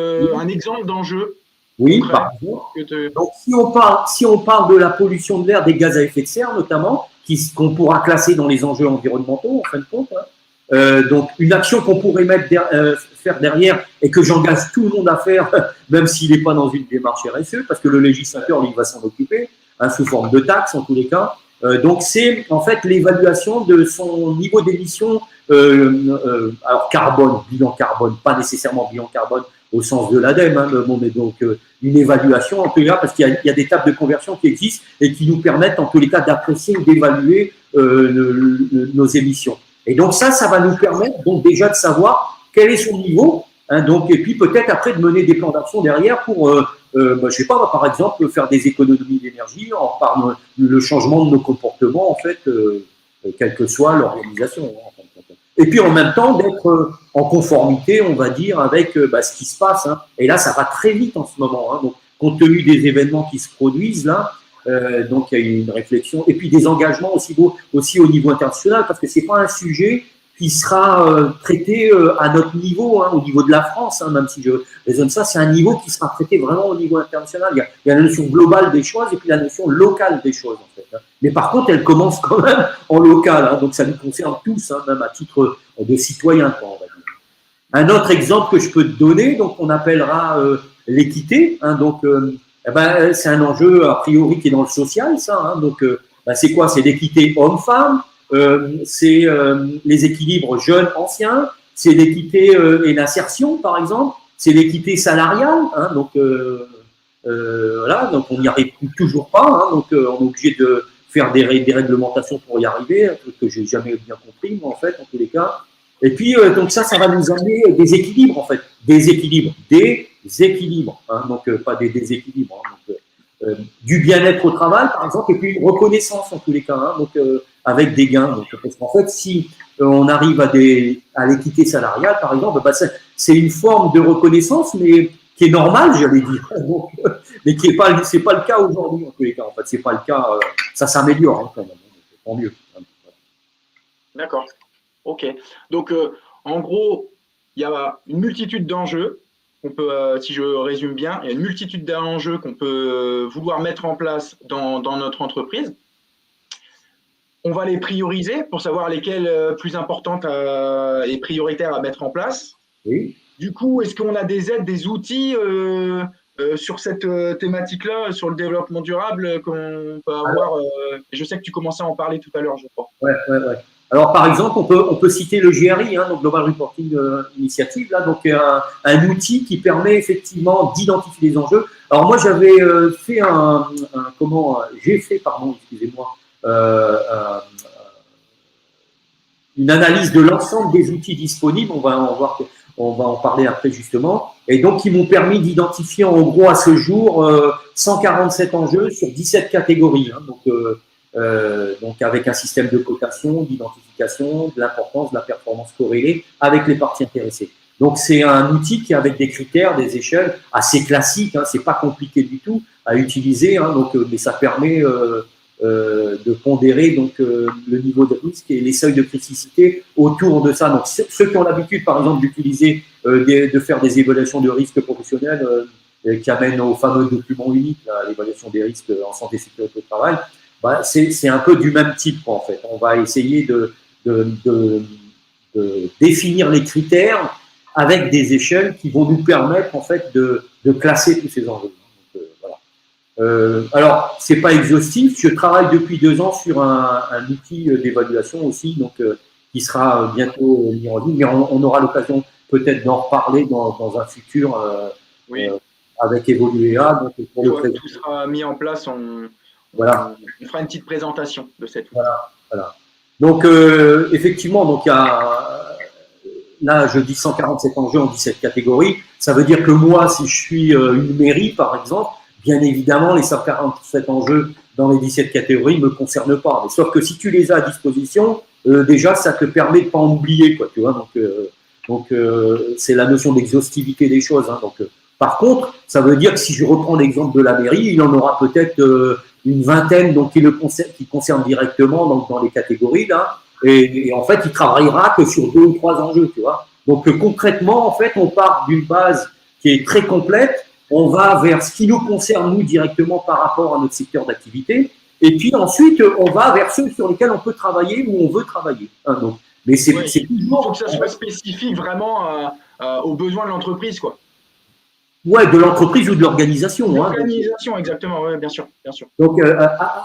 d'enjeu? Oui, par exemple. Donc, si on parle de la pollution de l'air, des gaz à effet de serre notamment, qu'on pourra classer dans les enjeux environnementaux, en fin de compte. Hein. Donc, une action qu'on pourrait faire derrière et que j'engage tout le monde à faire, même s'il n'est pas dans une démarche RSE, parce que le législateur, lui, va s'en occuper, hein, sous forme de taxes en tous les cas. Donc, c'est en fait l'évaluation de son niveau d'émission, alors carbone, bilan carbone, pas nécessairement bilan carbone au sens de l'ADEME, hein, mais donc une évaluation en tous les cas, parce qu'il y a des tables de conversion qui existent et qui nous permettent en tous les cas d'apprécier ou d'évaluer nos émissions. Et donc ça va nous permettre donc déjà de savoir quel est son niveau, hein, donc, et puis peut-être après de mener des plans d'action derrière pour, je sais pas, par exemple, faire des économies d'énergie par le changement de nos comportements, en fait, quelle que soit l'organisation. En fait. Et puis en même temps d'être en conformité, on va dire, avec ce qui se passe. Hein. Et là, ça va très vite en ce moment. Hein. Donc, compte tenu des événements qui se produisent là, donc il y a une réflexion et puis des engagements aussi au niveau international, parce que c'est pas un sujet qui sera traité à notre niveau, hein, au niveau de la France, hein, même si je raisonne ça, c'est un niveau qui sera traité vraiment au niveau international. Il y a la notion globale des choses et puis la notion locale des choses, en fait. Hein. Mais par contre, elle commence quand même en local, hein, donc ça nous concerne tous, hein, même à titre de citoyen, quoi, on va dire. Un autre exemple que je peux te donner, donc on appellera l'équité, hein, donc c'est un enjeu a priori qui est dans le social, ça. Hein, donc, c'est quoi? C'est l'équité homme-femme, c'est les équilibres jeunes-anciens, c'est l'équité et l'insertion, par exemple, c'est l'équité salariale. Hein, donc, voilà, donc on n'y arrive toujours pas. Hein, donc, on est obligé de faire des réglementations pour y arriver, un truc que j'ai jamais bien compris, moi, en fait, en tous les cas. Et puis, donc ça va nous amener des équilibres, en fait, des équilibres, hein, donc pas des déséquilibres. Hein, donc, du bien-être au travail, par exemple, et puis une reconnaissance en tous les cas, hein, donc avec des gains. Donc, parce qu'en fait, si on arrive à l'équité salariale, par exemple, c'est une forme de reconnaissance, mais qui est normale, j'allais dire, donc, mais qui est pas, c'est pas le cas aujourd'hui en tous les cas. En fait, c'est pas le cas. Ça s'améliore hein, quand même, tant mieux. D'accord. Ok. Donc, en gros, il y a une multitude d'enjeux. On peut, si je résume bien, il y a une multitude d'enjeux qu'on peut vouloir mettre en place dans notre entreprise. On va les prioriser pour savoir lesquelles plus importantes et prioritaires à mettre en place. Oui. du coup, est-ce qu'on a des aides, des outils sur cette thématique-là, sur le développement durable qu'on peut avoir je sais que tu commençais à en parler tout à l'heure, je crois. Ouais, ouais, ouais. Alors, par exemple, on peut citer le GRI, hein, donc Global Reporting Initiative, là, donc un outil qui permet effectivement d'identifier les enjeux. Alors moi, j'avais fait excusez-moi, une analyse de l'ensemble des outils disponibles. On va en parler après justement. Et donc, ils m'ont permis d'identifier en gros à ce jour 147 enjeux sur 17 catégories. Hein, donc avec un système de cotation, d'identification, de l'importance, de la performance corrélée avec les parties intéressées. Donc c'est un outil qui, avec des critères, des échelles assez classiques, hein, c'est pas compliqué du tout à utiliser, hein, mais ça permet de pondérer le niveau de risque et les seuils de criticité autour de ça. Donc ceux qui ont l'habitude, par exemple, d'utiliser, de faire des évaluations de risque professionnels qui amènent au fameux document unique, l'évaluation des risques en santé et sécurité au travail. Bah, c'est un peu du même type, en fait. On va essayer de définir les critères avec des échelles qui vont nous permettre, en fait, de classer tous ces enjeux. Voilà. Alors, c'est pas exhaustif. Je travaille depuis 2 ans sur un outil d'évaluation aussi, qui sera bientôt mis en ligne, mais on aura l'occasion peut-être d'en reparler dans un futur oui. Avec Evoluea. Donc, pour le tout sera mis en place, voilà. On fera une petite présentation de cette outil. Voilà. Donc, effectivement, là, je dis 147 enjeux en 17 catégories. Ça veut dire que moi, si je suis une mairie, par exemple, bien évidemment, les 147 enjeux dans les 17 catégories ne me concernent pas. Mais sauf que si tu les as à disposition, déjà, ça te permet de ne pas en oublier, quoi, tu vois. Donc, c'est la notion d'exhaustivité des choses. Hein. Par contre, ça veut dire que si je reprends l'exemple de la mairie, il en aura peut-être une vingtaine qui concernent directement dans les catégories là, et en fait il travaillera que sur 2 ou 3 enjeux, tu vois. Donc concrètement, en fait, on part d'une base qui est très complète, on va vers ce qui nous concerne nous directement par rapport à notre secteur d'activité, et puis ensuite on va vers ceux sur lesquels on peut travailler ou on veut travailler. Hein, mais c'est toujours. Il faut que ça soit spécifique vraiment aux besoins de l'entreprise, quoi. Ouais, de l'entreprise ou de l'organisation. L'organisation, exactement, oui, bien sûr. Donc,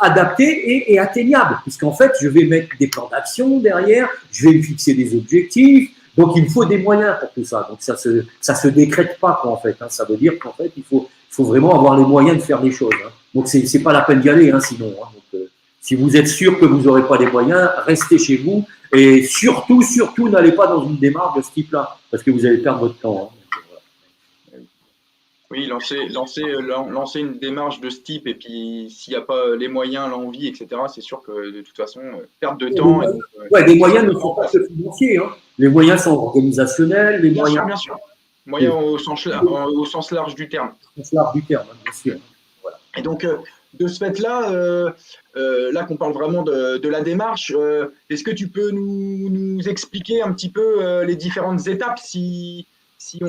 adapté et atteignable, puisqu'en fait, je vais mettre des plans d'action derrière, je vais me fixer des objectifs, donc il me faut des moyens pour tout ça. Donc, ça se décrète pas, quoi, en fait. Hein. Ça veut dire qu'en fait, il faut vraiment avoir les moyens de faire les choses. Hein. Donc, c'est pas la peine d'y aller, hein, sinon. Hein. Donc, si vous êtes sûr que vous n'aurez pas les moyens, restez chez vous et surtout, n'allez pas dans une démarche de ce type-là, parce que vous allez perdre votre temps. Hein. Oui, lancer une démarche de ce type, et puis s'il n'y a pas les moyens, l'envie, etc., c'est sûr que de toute façon, perte de temps. Les moyens ne sont pas que financiers. Hein. Les moyens sont organisationnels. Bien sûr. Moyens au sens large du terme. Au sens large du terme, bien sûr. Voilà. Et donc, de ce fait-là, là qu'on parle vraiment de la démarche, est-ce que tu peux nous expliquer un petit peu les différentes étapes si on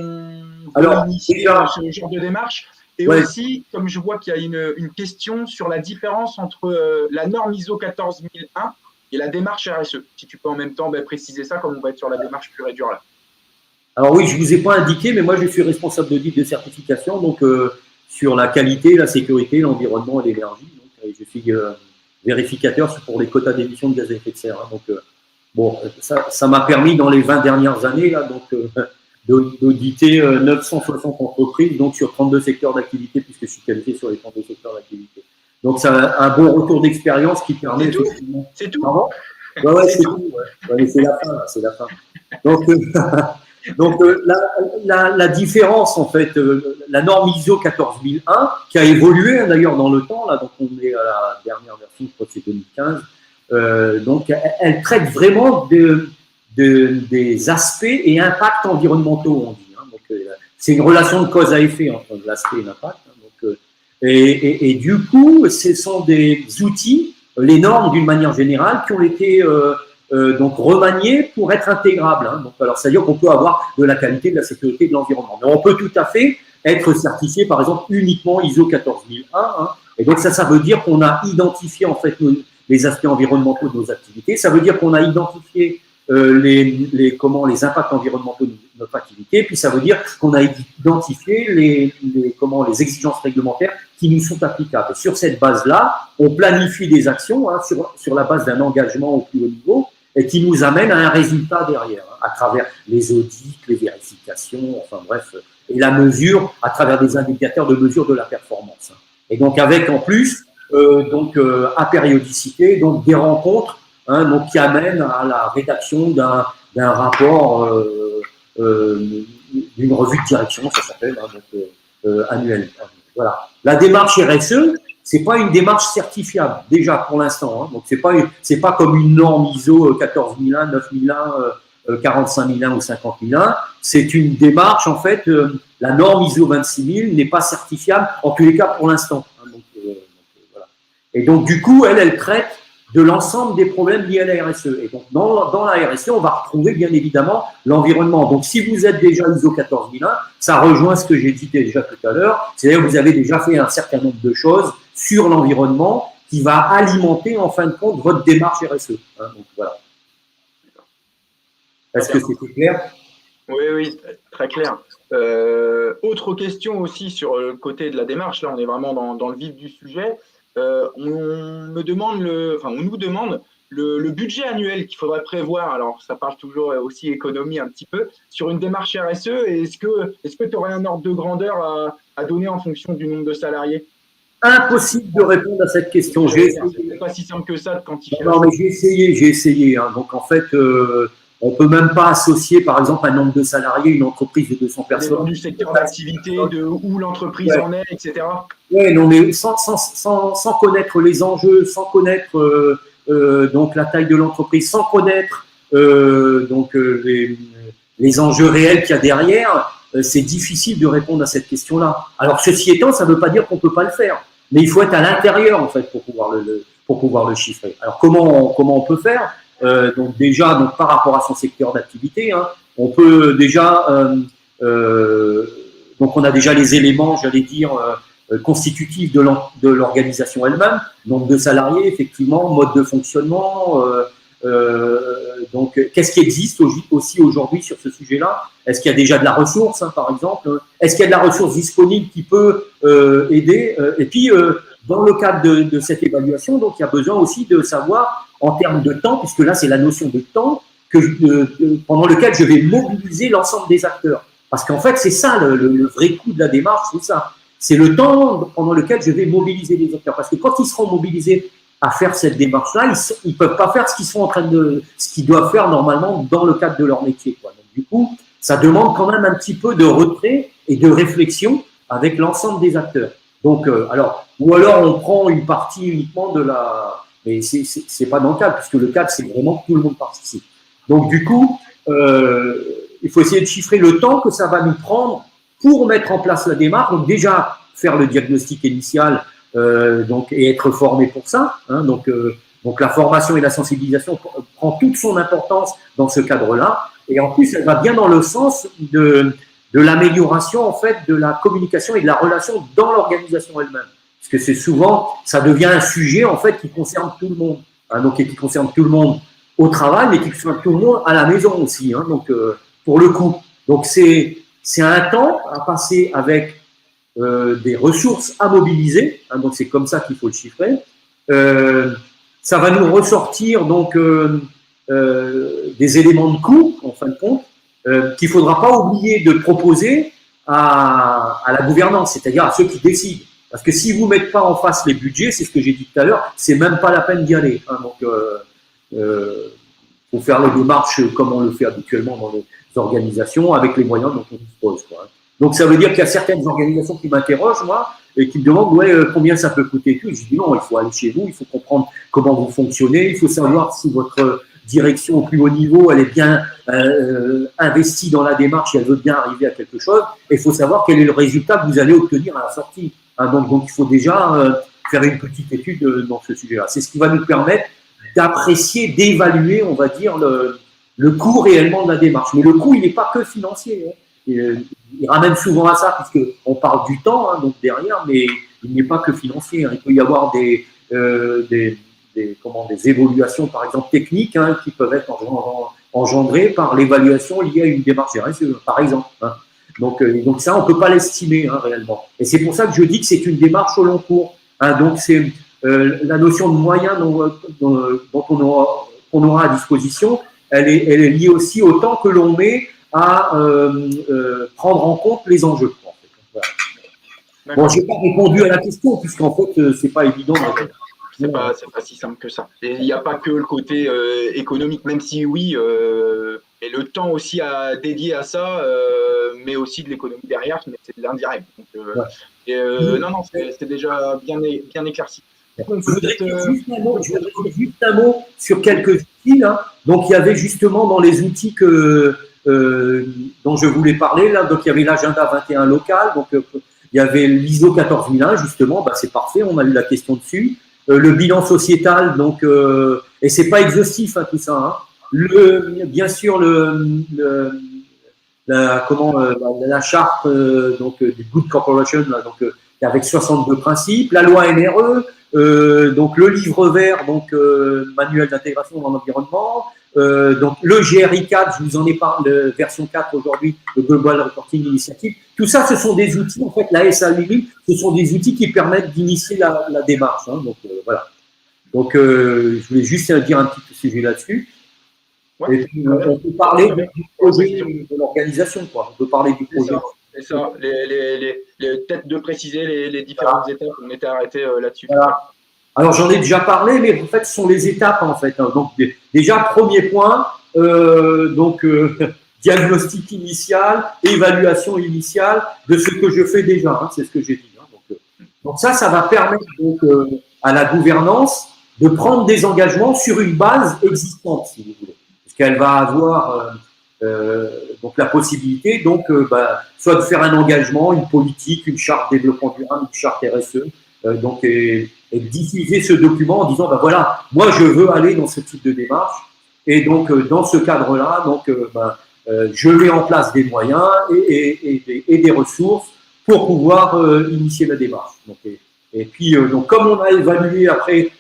veut initier ce genre de démarche? Et aussi, comme je vois qu'il y a une question sur la différence entre la norme ISO 14001 et la démarche RSE. Si tu peux en même temps préciser ça, comme on va être sur la démarche pure et dure là. Alors oui, je ne vous ai pas indiqué, mais moi je suis responsable d'audit de certification, donc sur la qualité, la sécurité, l'environnement et l'énergie. Je suis vérificateur pour les quotas d'émissions de gaz à effet de serre. Hein, donc ça m'a permis dans les 20 dernières années là, d'auditer 960 entreprises, donc sur 32 secteurs d'activité, puisque je suis qualifié sur les 32 secteurs d'activité. Donc, c'est un bon retour d'expérience qui permet… C'est tout. Ouais, c'est tout. Ouais, c'est la fin. Donc, la différence, en fait, la norme ISO 14001, qui a évolué d'ailleurs dans le temps, là, donc on est à la dernière version, je crois que c'est 2015, donc elle traite vraiment des aspects et impacts environnementaux, on dit. Hein. Donc, c'est une relation de cause à effet entre l'aspect et l'impact. Hein. Donc, et du coup, ce sont des outils, les normes d'une manière générale, qui ont été donc remaniés pour être intégrables. Hein. Donc, alors, c'est-à-dire qu'on peut avoir de la qualité, de la sécurité, de l'environnement. Mais on peut tout à fait être certifié, par exemple, uniquement ISO 14001. Hein. Et donc, ça veut dire qu'on a identifié en fait les aspects environnementaux de nos activités. Ça veut dire qu'on a identifié les impacts environnementaux notre activité. Puis ça veut dire qu'on a identifié les exigences réglementaires qui nous sont applicables. Et sur cette base-là, on planifie des actions sur la base d'un engagement au plus haut niveau et qui nous amène à un résultat derrière, à travers les audits, les vérifications, enfin bref, et la mesure à travers des indicateurs de mesure de la performance. Et donc avec en plus, à périodicité, donc des rencontres donc qui amènent à la rédaction d'un rapport, d'une revue de direction, ça s'appelle, annuel. Voilà. La démarche RSE, c'est pas une démarche certifiable déjà pour l'instant. Donc c'est pas comme une norme ISO 14001, 9001, 45001 ou 50001. C'est une démarche en fait. La norme ISO 26000 n'est pas certifiable en tous les cas pour l'instant. Voilà. Et donc du coup, elle traite de l'ensemble des problèmes liés à la RSE. Et donc, dans la RSE, on va retrouver bien évidemment l'environnement. Donc, si vous êtes déjà ISO 14001, ça rejoint ce que j'ai dit déjà tout à l'heure, c'est-à-dire que vous avez déjà fait un certain nombre de choses sur l'environnement qui va alimenter, en fin de compte, votre démarche RSE. Donc, voilà. Est-ce que c'était clair? Oui, très clair. Autre question aussi sur le côté de la démarche, là on est vraiment dans le vif du sujet. On nous demande le budget annuel qu'il faudrait prévoir. Alors, ça parle toujours aussi économie un petit peu sur une démarche RSE. Est-ce que tu aurais un ordre de grandeur à donner en fonction du nombre de salariés? Impossible de répondre à cette question. C'est pas si simple que ça de quantifier. Non, mais j'ai essayé. Donc, en fait, on peut même pas associer, par exemple, un nombre de salariés, une entreprise de 200 personnes. Du secteur d'activité, de où l'entreprise en est, etc. Oui, non, mais sans connaître les enjeux, sans connaître donc la taille de l'entreprise, sans connaître les enjeux réels qu'il y a derrière, c'est difficile de répondre à cette question-là. Alors, ceci étant, ça ne veut pas dire qu'on ne peut pas le faire, mais il faut être à l'intérieur, en fait, pour pouvoir le chiffrer. Alors, comment on peut faire? Donc déjà, par rapport à son secteur d'activité, on peut déjà, donc on a déjà les éléments, j'allais dire, constitutifs de l'organisation elle-même, nombre de salariés, effectivement, mode de fonctionnement. Donc, qu'est-ce qui existe aussi aujourd'hui sur ce sujet-là? Est-ce qu'il y a déjà de la ressource, par exemple? Est-ce qu'il y a de la ressource disponible qui peut aider? Et puis, dans le cadre de cette évaluation, donc il y a besoin aussi de savoir en termes de temps, puisque là c'est la notion de temps pendant lequel je vais mobiliser l'ensemble des acteurs. Parce qu'en fait c'est ça le vrai coup de la démarche, c'est ça. C'est le temps pendant lequel je vais mobiliser les acteurs. Parce que quand ils seront mobilisés à faire cette démarche-là, ils peuvent pas faire ce qu'ils doivent faire normalement dans le cadre de leur métier, quoi. Donc du coup, ça demande quand même un petit peu de retrait et de réflexion avec l'ensemble des acteurs. Donc, ou alors on prend une partie uniquement de la… Mais c'est pas dans le cadre, puisque le cadre, c'est vraiment que tout le monde participe. Donc, du coup, il faut essayer de chiffrer le temps que ça va nous prendre pour mettre en place la démarche. Donc, déjà, faire le diagnostic initial et être formé pour ça. Donc, la formation et la sensibilisation prend toute son importance dans ce cadre-là. Et en plus, elle va bien dans le sens de l'amélioration, en fait, de la communication et de la relation dans l'organisation elle-même. Parce que c'est souvent, ça devient un sujet, en fait, qui concerne tout le monde. Donc, et qui concerne tout le monde au travail, mais qui concerne tout le monde à la maison aussi. Donc, pour le coup. Donc, c'est un temps à passer avec des ressources à mobiliser. Donc, c'est comme ça qu'il faut le chiffrer. Ça va nous ressortir, donc, des éléments de coût, en fin de compte, qu'il ne faudra pas oublier de proposer à la gouvernance, c'est-à-dire à ceux qui décident. Parce que si vous ne mettez pas en face les budgets, c'est ce que j'ai dit tout à l'heure, c'est même pas la peine d'y aller. Donc, faut faire les démarches comme on le fait habituellement dans les organisations, avec les moyens dont on dispose, quoi. Donc, ça veut dire qu'il y a certaines organisations qui m'interrogent, moi, et qui me demandent combien ça peut coûter et tout. Je dis non, il faut aller chez vous, il faut comprendre comment vous fonctionnez, il faut savoir si votre direction au plus haut niveau, elle est bien investie dans la démarche et elle veut bien arriver à quelque chose. Et il faut savoir quel est le résultat que vous allez obtenir à la sortie. Donc, il faut déjà faire une petite étude dans ce sujet-là. C'est ce qui va nous permettre d'apprécier, d'évaluer, on va dire, le coût réellement de la démarche. Mais le coût, il n'est pas que financier. Il ramène souvent à ça, puisqu'on parle du temps donc derrière, mais il n'est pas que financier. Il peut y avoir des évolutions, par exemple, techniques, qui peuvent être engendrés par l'évaluation liée à une démarche RSE, par exemple. Hein. Donc ça, on ne peut pas l'estimer réellement. Et c'est pour ça que je dis que c'est une démarche au long cours. Hein. Donc c'est la notion de moyens dont on aura à disposition, elle est liée aussi au temps que l'on met à prendre en compte les enjeux. En fait. Voilà. Bon, je n'ai pas répondu à la question, puisqu'en fait, ce n'est pas évident. C'est pas si simple que ça. Il n'y a pas que le côté économique, même si oui, et le temps aussi à dédier à ça, mais aussi de l'économie derrière, mais c'est de l'indirect. Non, c'est déjà bien éclairci. Je voudrais dire juste un mot sur quelques outils. Là. Donc, il y avait justement dans les outils dont je voulais parler, là, donc il y avait l'agenda 21 local, donc il y avait l'ISO 14001, justement, c'est parfait, on a eu la question dessus. Le bilan sociétal, donc, et c'est pas exhaustif tout ça. Hein. Bien sûr, la charte donc du Good Corporation, là, donc avec 62 principes, la loi NRE, donc le livre vert, donc manuel d'intégration dans l'environnement, donc le GRI 4, je vous en ai parlé, version 4 aujourd'hui, le Global Reporting Initiative. Tout ça, ce sont des outils, en fait, la SAUI, ce sont des outils qui permettent d'initier la démarche. Hein, donc voilà. Donc je voulais juste dire un petit sujet là-dessus. Ouais. Et puis, on peut parler du projet de l'organisation, quoi. On peut parler du projet. C'est ça. Peut-être de préciser les différentes étapes. On était arrêté là-dessus. Voilà. Alors, j'en ai déjà parlé, mais en fait, ce sont les étapes, en fait. Donc, déjà, premier point, diagnostic initial, évaluation initiale de ce que je fais déjà. Hein, c'est ce que j'ai dit. Hein. Donc, ça va permettre donc, à la gouvernance de prendre des engagements sur une base existante, si vous voulez. Parce qu'elle va avoir donc la possibilité, donc, soit de faire un engagement, une politique, une charte développement durable, une charte RSE, donc, et diffuser ce document en disant, voilà, moi je veux aller dans ce type de démarche, et donc dans ce cadre-là, donc, je mets en place des moyens et des ressources pour pouvoir initier la démarche. Donc, et puis, donc, comme on a évalué après,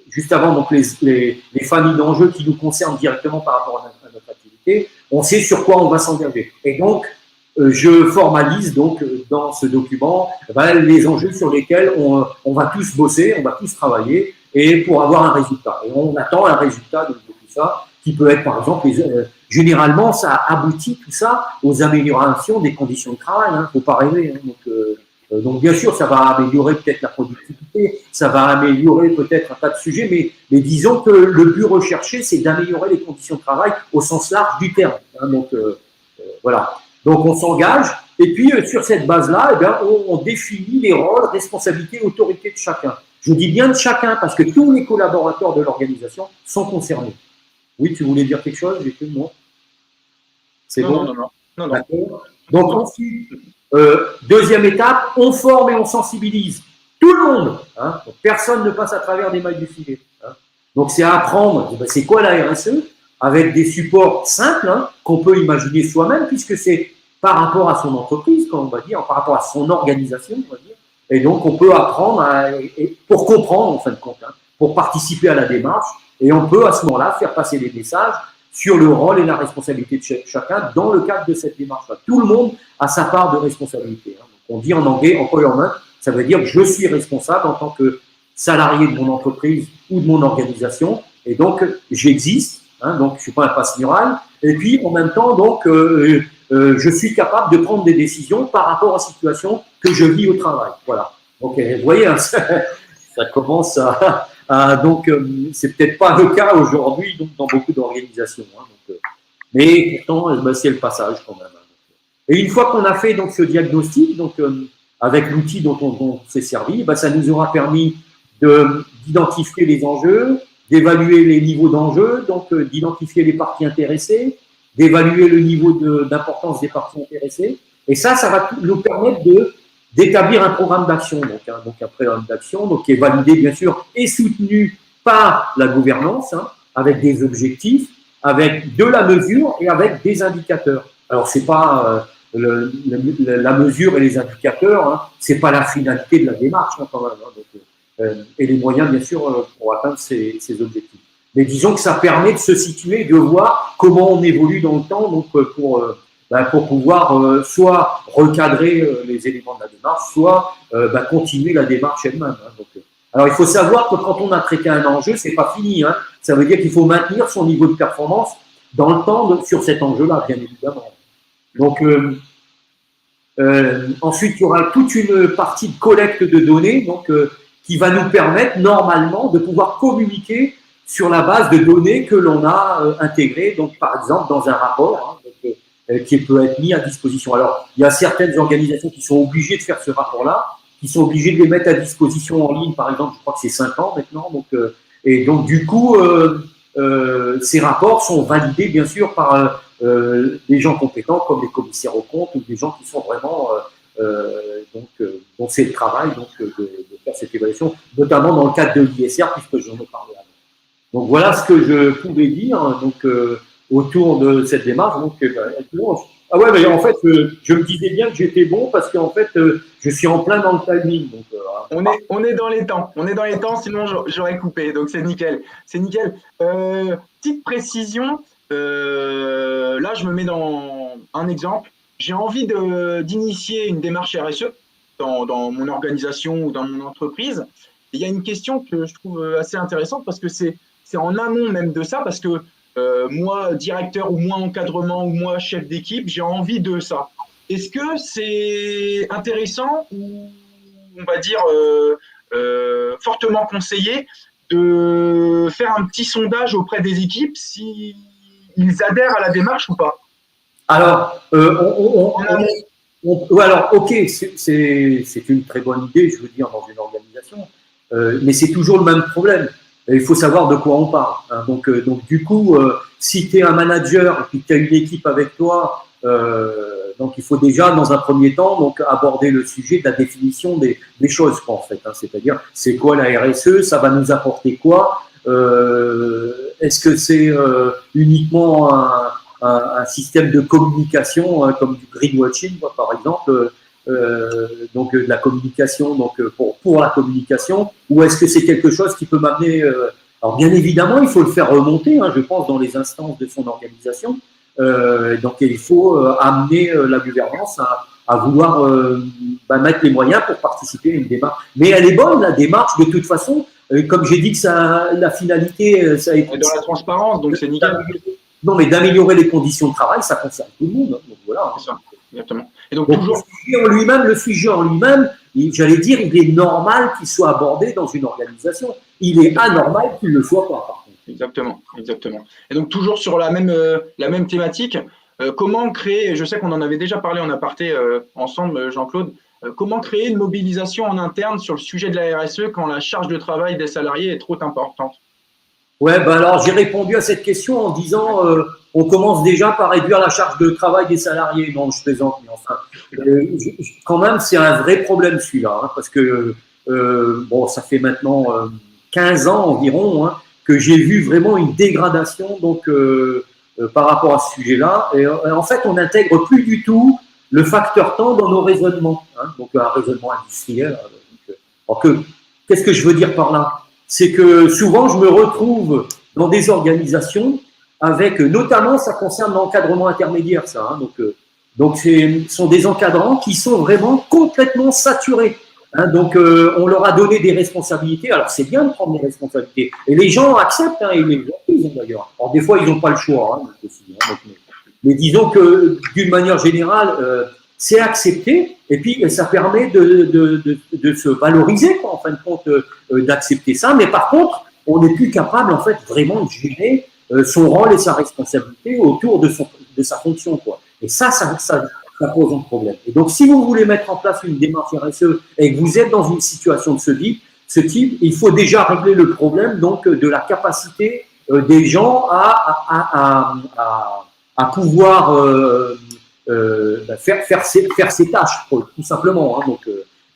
juste avant, donc les familles d'enjeux qui nous concernent directement par rapport à notre activité, on sait sur quoi on va s'engager. Et donc, je formalise donc dans ce document les enjeux sur lesquels on va tous bosser, on va tous travailler et pour avoir un résultat. Et on attend un résultat de tout ça qui peut être par exemple, généralement ça aboutit tout ça aux améliorations des conditions de travail, hein, faut pas rêver. Hein, donc bien sûr ça va améliorer peut-être la productivité, ça va améliorer peut-être un tas de sujets, mais disons que le but recherché c'est d'améliorer les conditions de travail au sens large du terme. Hein, donc voilà. Donc, on s'engage, et puis sur cette base-là, on définit les rôles, responsabilités, autorités de chacun. Je dis bien de chacun, parce que tous les collaborateurs de l'organisation sont concernés. Oui, tu voulais dire quelque chose? J'ai fait non. C'est bon? Non. D'accord. Donc, ensuite, deuxième étape, on forme et on sensibilise tout le monde. Hein. Donc, personne ne passe à travers des mailles du filet. Hein. Donc, c'est apprendre, c'est quoi la RSE? Avec des supports simples hein, qu'on peut imaginer soi-même, puisque c'est par rapport à son entreprise, on va dire, par rapport à son organisation, on va dire. Et donc, on peut apprendre pour comprendre, en fin de compte, hein, pour participer à la démarche. Et on peut, à ce moment-là, faire passer des messages sur le rôle et la responsabilité de chacun dans le cadre de cette démarche-là. Tout le monde a sa part de responsabilité. Hein. Donc, on dit en anglais, employment, ça veut dire que je suis responsable en tant que salarié de mon entreprise ou de mon organisation. Et donc, j'existe. Hein, donc, je ne suis pas un passe mural. Et puis, en même temps, donc, je suis capable de prendre des décisions par rapport aux situations que je vis au travail. Voilà. Donc, vous voyez, hein, ça commence donc, c'est peut-être pas le cas aujourd'hui donc, dans beaucoup d'organisations. Hein, mais pourtant, c'est le passage quand même. Hein. Et une fois qu'on a fait donc, ce diagnostic, donc, avec l'outil dont on s'est servi, ça nous aura permis d'identifier les enjeux, d'évaluer les niveaux d'enjeux, donc d'identifier les parties intéressées, d'évaluer le niveau d'importance des parties intéressées. Et ça va nous permettre d'établir un programme d'action. Donc un programme d'action donc, qui est validé, bien sûr, et soutenu par la gouvernance, hein, avec des objectifs, avec de la mesure et avec des indicateurs. Alors, c'est pas la mesure et les indicateurs, hein, c'est pas la finalité de la démarche, hein, quand même. Hein, donc, et les moyens, bien sûr, pour atteindre ces objectifs. Mais disons que ça permet de se situer, de voir comment on évolue dans le temps, donc pour pouvoir soit recadrer les éléments de la démarche, soit continuer la démarche elle-même. Hein. Donc, alors il faut savoir que quand on a traité un enjeu, c'est pas fini. Hein. Ça veut dire qu'il faut maintenir son niveau de performance dans le temps sur cet enjeu-là, bien évidemment. Donc ensuite, il y aura toute une partie de collecte de données, donc qui va nous permettre normalement de pouvoir communiquer sur la base de données que l'on a intégrées, donc par exemple dans un rapport qui peut être mis à disposition. Alors, il y a certaines organisations qui sont obligées de faire ce rapport-là, qui sont obligées de les mettre à disposition en ligne, par exemple, je crois que c'est 5 ans maintenant, donc, et donc du coup, ces rapports sont validés bien sûr par des gens compétents comme les commissaires aux comptes ou des gens qui sont vraiment dont c'est le travail de faire cette évaluation, notamment dans le cadre de l'ISR, puisque j'en ai parlé avant. Donc voilà ce que je pouvais dire autour de cette démarche. Donc, ah ouais, mais en fait, je me disais bien que j'étais bon parce qu'en fait, je suis en plein dans le timing. Donc, on est dans les temps. On est dans les temps, sinon j'aurais coupé. Donc c'est nickel. C'est nickel. Petite précision. Là, je me mets dans un exemple. J'ai envie d'initier une démarche RSE dans mon organisation ou dans mon entreprise. Et il y a une question que je trouve assez intéressante parce que c'est en amont même de ça, parce que moi, directeur ou moi, encadrement ou moi, chef d'équipe, j'ai envie de ça. Est-ce que c'est intéressant ou, on va dire, fortement conseillé de faire un petit sondage auprès des équipes s'ils adhèrent à la démarche ou pas? Alors, alors, ok, c'est une très bonne idée, je veux dire, dans une organisation, mais c'est toujours le même problème. Il faut savoir de quoi on parle. Hein. Donc, du coup, si tu es un manager et puis que tu as une équipe avec toi, donc il faut déjà, dans un premier temps, donc aborder le sujet de la définition des choses, quoi, en fait. Hein. C'est-à-dire, c'est quoi la RSE? Ça va nous apporter quoi? Est-ce que c'est uniquement un système de communication comme du greenwashing, par exemple, donc de la communication, donc pour la communication, ou est-ce que c'est quelque chose qui peut m'amener alors bien évidemment, il faut le faire remonter, hein, je pense, dans les instances de son organisation. Donc il faut amener la gouvernance à vouloir mettre les moyens pour participer à une démarche. Mais elle est bonne, la démarche, de toute façon. Comme j'ai dit que la finalité, ça a été dans la transparence, donc c'est nickel. Non, mais d'améliorer les conditions de travail, ça concerne tout le monde. Hein, donc voilà. C'est ça, exactement. Et donc toujours le sujet en lui-même, j'allais dire, il est normal qu'il soit abordé dans une organisation. Il est anormal qu'il ne le soit pas, par contre. Exactement, exactement. Et donc toujours sur la même thématique, comment créer, je sais qu'on en avait déjà parlé en aparté ensemble, Jean-Claude, comment créer une mobilisation en interne sur le sujet de la RSE quand la charge de travail des salariés est trop importante? Ouais, ben alors j'ai répondu à cette question en disant on commence déjà par réduire la charge de travail des salariés. Non, je plaisante, mais enfin, quand même, c'est un vrai problème celui-là, hein, parce que bon, ça fait maintenant 15 ans environ hein, que j'ai vu vraiment une dégradation donc par rapport à ce sujet-là. Et en fait, on n'intègre plus du tout le facteur temps dans nos raisonnements, hein, donc un raisonnement industriel. Alors qu'est-ce que je veux dire par là? C'est que souvent, je me retrouve dans des organisations avec, notamment, ça concerne l'encadrement intermédiaire, ça. Hein, donc, ce sont des encadrants qui sont vraiment complètement saturés. Hein, donc, on leur a donné des responsabilités. Alors, c'est bien de prendre des responsabilités. Et les gens acceptent, hein, et les gens ils d'ailleurs. Alors, des fois, ils n'ont pas le choix. Hein, aussi, hein, mais disons que, d'une manière générale, c'est accepté, et puis ça permet de se valoriser, quoi, en fin de compte, d'accepter ça. Mais par contre, on n'est plus capable, en fait, vraiment de gérer son rôle et sa responsabilité autour de sa fonction, quoi. Et ça pose un problème. Et donc, si vous voulez mettre en place une démarche RSE et que vous êtes dans une situation de ce type, il faut déjà régler le problème donc de la capacité des gens à pouvoir faire ses tâches, tout simplement, hein, donc,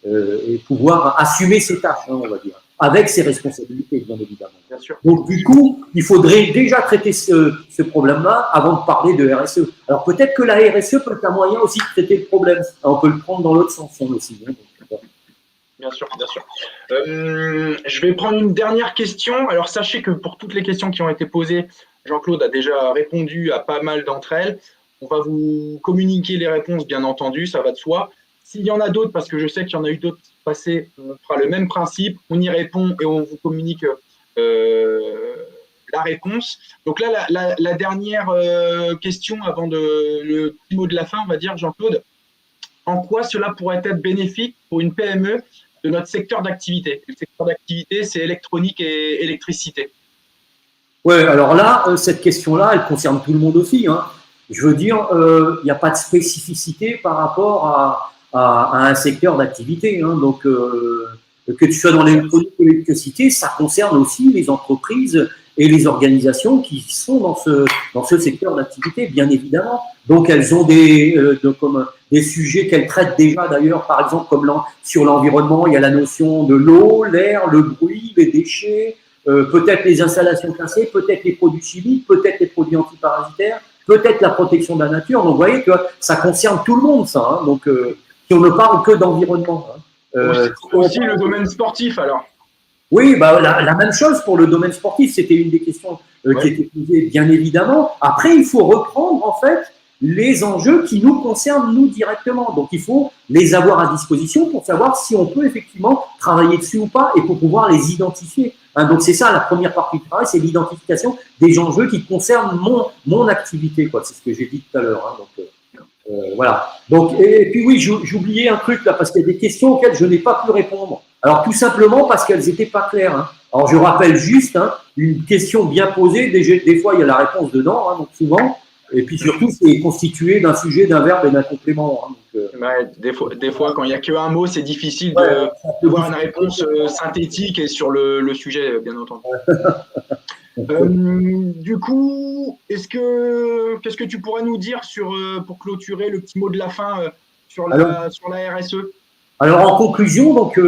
et pouvoir assumer ses tâches, hein, on va dire, avec ses responsabilités, bien évidemment. Bien sûr. Donc, du coup, il faudrait déjà traiter ce problème-là avant de parler de RSE. Alors, peut-être que la RSE peut être un moyen aussi de traiter le problème. Alors, on peut le prendre dans l'autre sens, hein, aussi. Hein, donc, Bien sûr, bien sûr. Je vais prendre une dernière question. Alors, sachez que pour toutes les questions qui ont été posées, Jean-Claude a déjà répondu à pas mal d'entre elles. On va vous communiquer les réponses, bien entendu, ça va de soi. S'il y en a d'autres, parce que je sais qu'il y en a eu d'autres passés, on fera le même principe. On y répond et on vous communique la réponse. Donc là, la dernière question avant le petit mot de la fin, on va dire, Jean-Claude. En quoi cela pourrait être bénéfique pour une PME de notre secteur d'activité? Le secteur d'activité, c'est électronique et électricité. Oui, alors là, cette question-là, elle concerne tout le monde aussi, hein. Je veux dire, il n'y a pas de spécificité par rapport à un secteur d'activité, hein. Donc, que tu sois dans l'électronique ou l'électricité, ça concerne aussi les entreprises et les organisations qui sont dans ce secteur d'activité, bien évidemment. Donc, elles ont comme des sujets qu'elles traitent déjà, d'ailleurs, par exemple, comme sur l'environnement, il y a la notion de l'eau, l'air, le bruit, les déchets, peut-être les installations classées, peut-être les produits chimiques, peut-être les produits antiparasitaires, peut-être la protection de la nature. Donc, vous voyez que ça concerne tout le monde, ça, hein. Donc, si on ne parle que d'environnement. Hein. Aussi le domaine sportif, alors. Oui, bah, la même chose pour le domaine sportif. C'était une des questions qui était posée, bien évidemment. Après, il faut reprendre, en fait, les enjeux qui nous concernent, nous, directement. Donc, il faut les avoir à disposition pour savoir si on peut effectivement travailler dessus ou pas et pour pouvoir les identifier. Hein, donc, c'est ça, la première partie du travail, c'est l'identification des enjeux qui concernent mon activité, quoi. C'est ce que j'ai dit tout à l'heure. Hein, donc, voilà. Donc, et puis oui, j'oubliais un truc là, parce qu'il y a des questions auxquelles je n'ai pas pu répondre. Alors, tout simplement parce qu'elles n'étaient pas claires. Hein. Alors, je rappelle juste, hein, une question bien posée, des fois, il y a la réponse dedans, hein, donc souvent. Et puis surtout, c'est constitué d'un sujet, d'un verbe et d'un complément. Hein, donc, des fois, quand il n'y a qu'un mot, c'est difficile de voir une réponse synthétique et sur le sujet, bien entendu. Du coup, qu'est-ce que tu pourrais nous dire pour clôturer le petit mot de la fin sur la RSE? Alors, en conclusion, donc,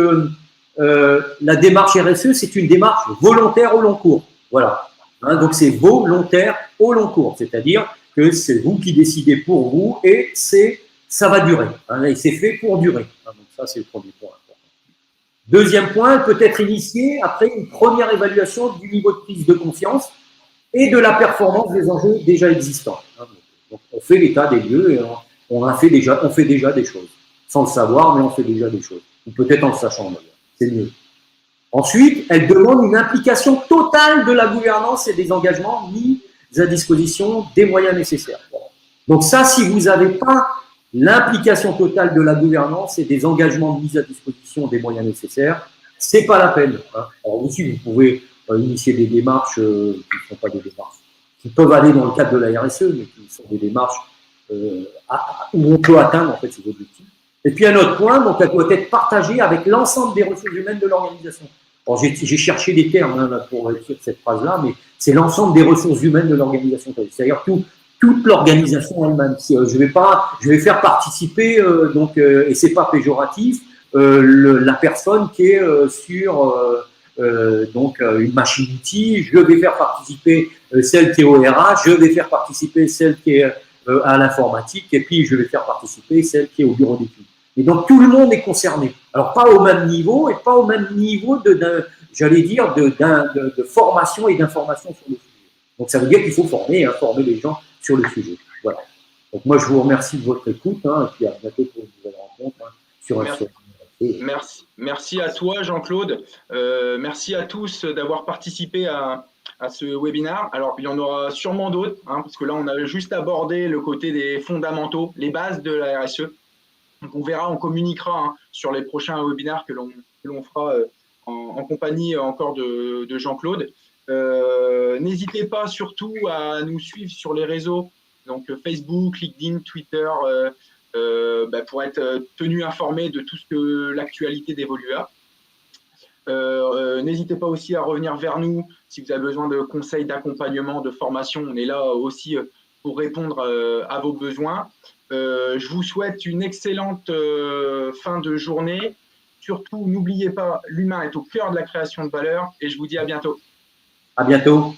la démarche RSE, c'est une démarche volontaire au long cours. Voilà. Hein, donc, c'est volontaire au long cours, c'est-à-dire que c'est vous qui décidez pour vous et ça va durer. Hein, et c'est fait pour durer. Hein, donc, ça, c'est le premier point. Deuxième point, elle peut être initiée après une première évaluation du niveau de prise de conscience et de la performance des enjeux déjà existants. Donc, on fait l'état des lieux et on fait déjà des choses. Sans le savoir, mais on fait déjà des choses. Ou peut-être en le sachant d'ailleurs. C'est mieux. Ensuite, elle demande une implication totale de la gouvernance et des engagements mis à disposition des moyens nécessaires. Donc ça, si vous n'avez pas l'implication totale de la gouvernance et des engagements mis à disposition des moyens nécessaires, c'est pas la peine. Hein. Alors aussi, vous pouvez initier des démarches qui ne sont pas des démarches, qui peuvent aller dans le cadre de la RSE, mais qui sont des démarches où on peut atteindre en fait ces objectifs. Et puis un autre point, donc elle doit être partagée avec l'ensemble des ressources humaines de l'organisation. Alors j'ai cherché des termes hein, pour écrire cette phrase-là, mais c'est l'ensemble des ressources humaines de l'organisation. C'est-à-dire toute l'organisation elle-même. Je vais faire participer et c'est pas péjoratif la personne qui est sur une machine-outil. Je vais faire participer celle qui est au RH. Je vais faire participer celle qui est à l'informatique et puis je vais faire participer celle qui est au bureau d'études. Et donc tout le monde est concerné. Alors pas au même niveau et pas au même niveau de formation et d'information sur le sujet. Donc ça veut dire qu'il faut former les gens sur le sujet. Voilà. Donc moi je vous remercie de votre écoute hein, et puis à bientôt pour une nouvelle rencontre hein, sur un sujet. Merci à toi Jean-Claude. Merci à tous d'avoir participé à ce webinaire. Alors, il y en aura sûrement d'autres, hein, parce que là, on a juste abordé le côté des fondamentaux, les bases de la RSE. Donc, on verra, on communiquera hein, sur les prochains webinaires que l'on fera en compagnie encore de Jean-Claude. N'hésitez pas surtout à nous suivre sur les réseaux, donc Facebook, LinkedIn, Twitter, pour être tenu informé de tout ce que l'actualité d'Evolua. N'hésitez pas aussi à revenir vers nous si vous avez besoin de conseils, d'accompagnement, de formation. On est là aussi pour répondre à vos besoins. Je vous souhaite une excellente fin de journée. Surtout, n'oubliez pas, l'humain est au cœur de la création de valeur et je vous dis à bientôt. À bientôt.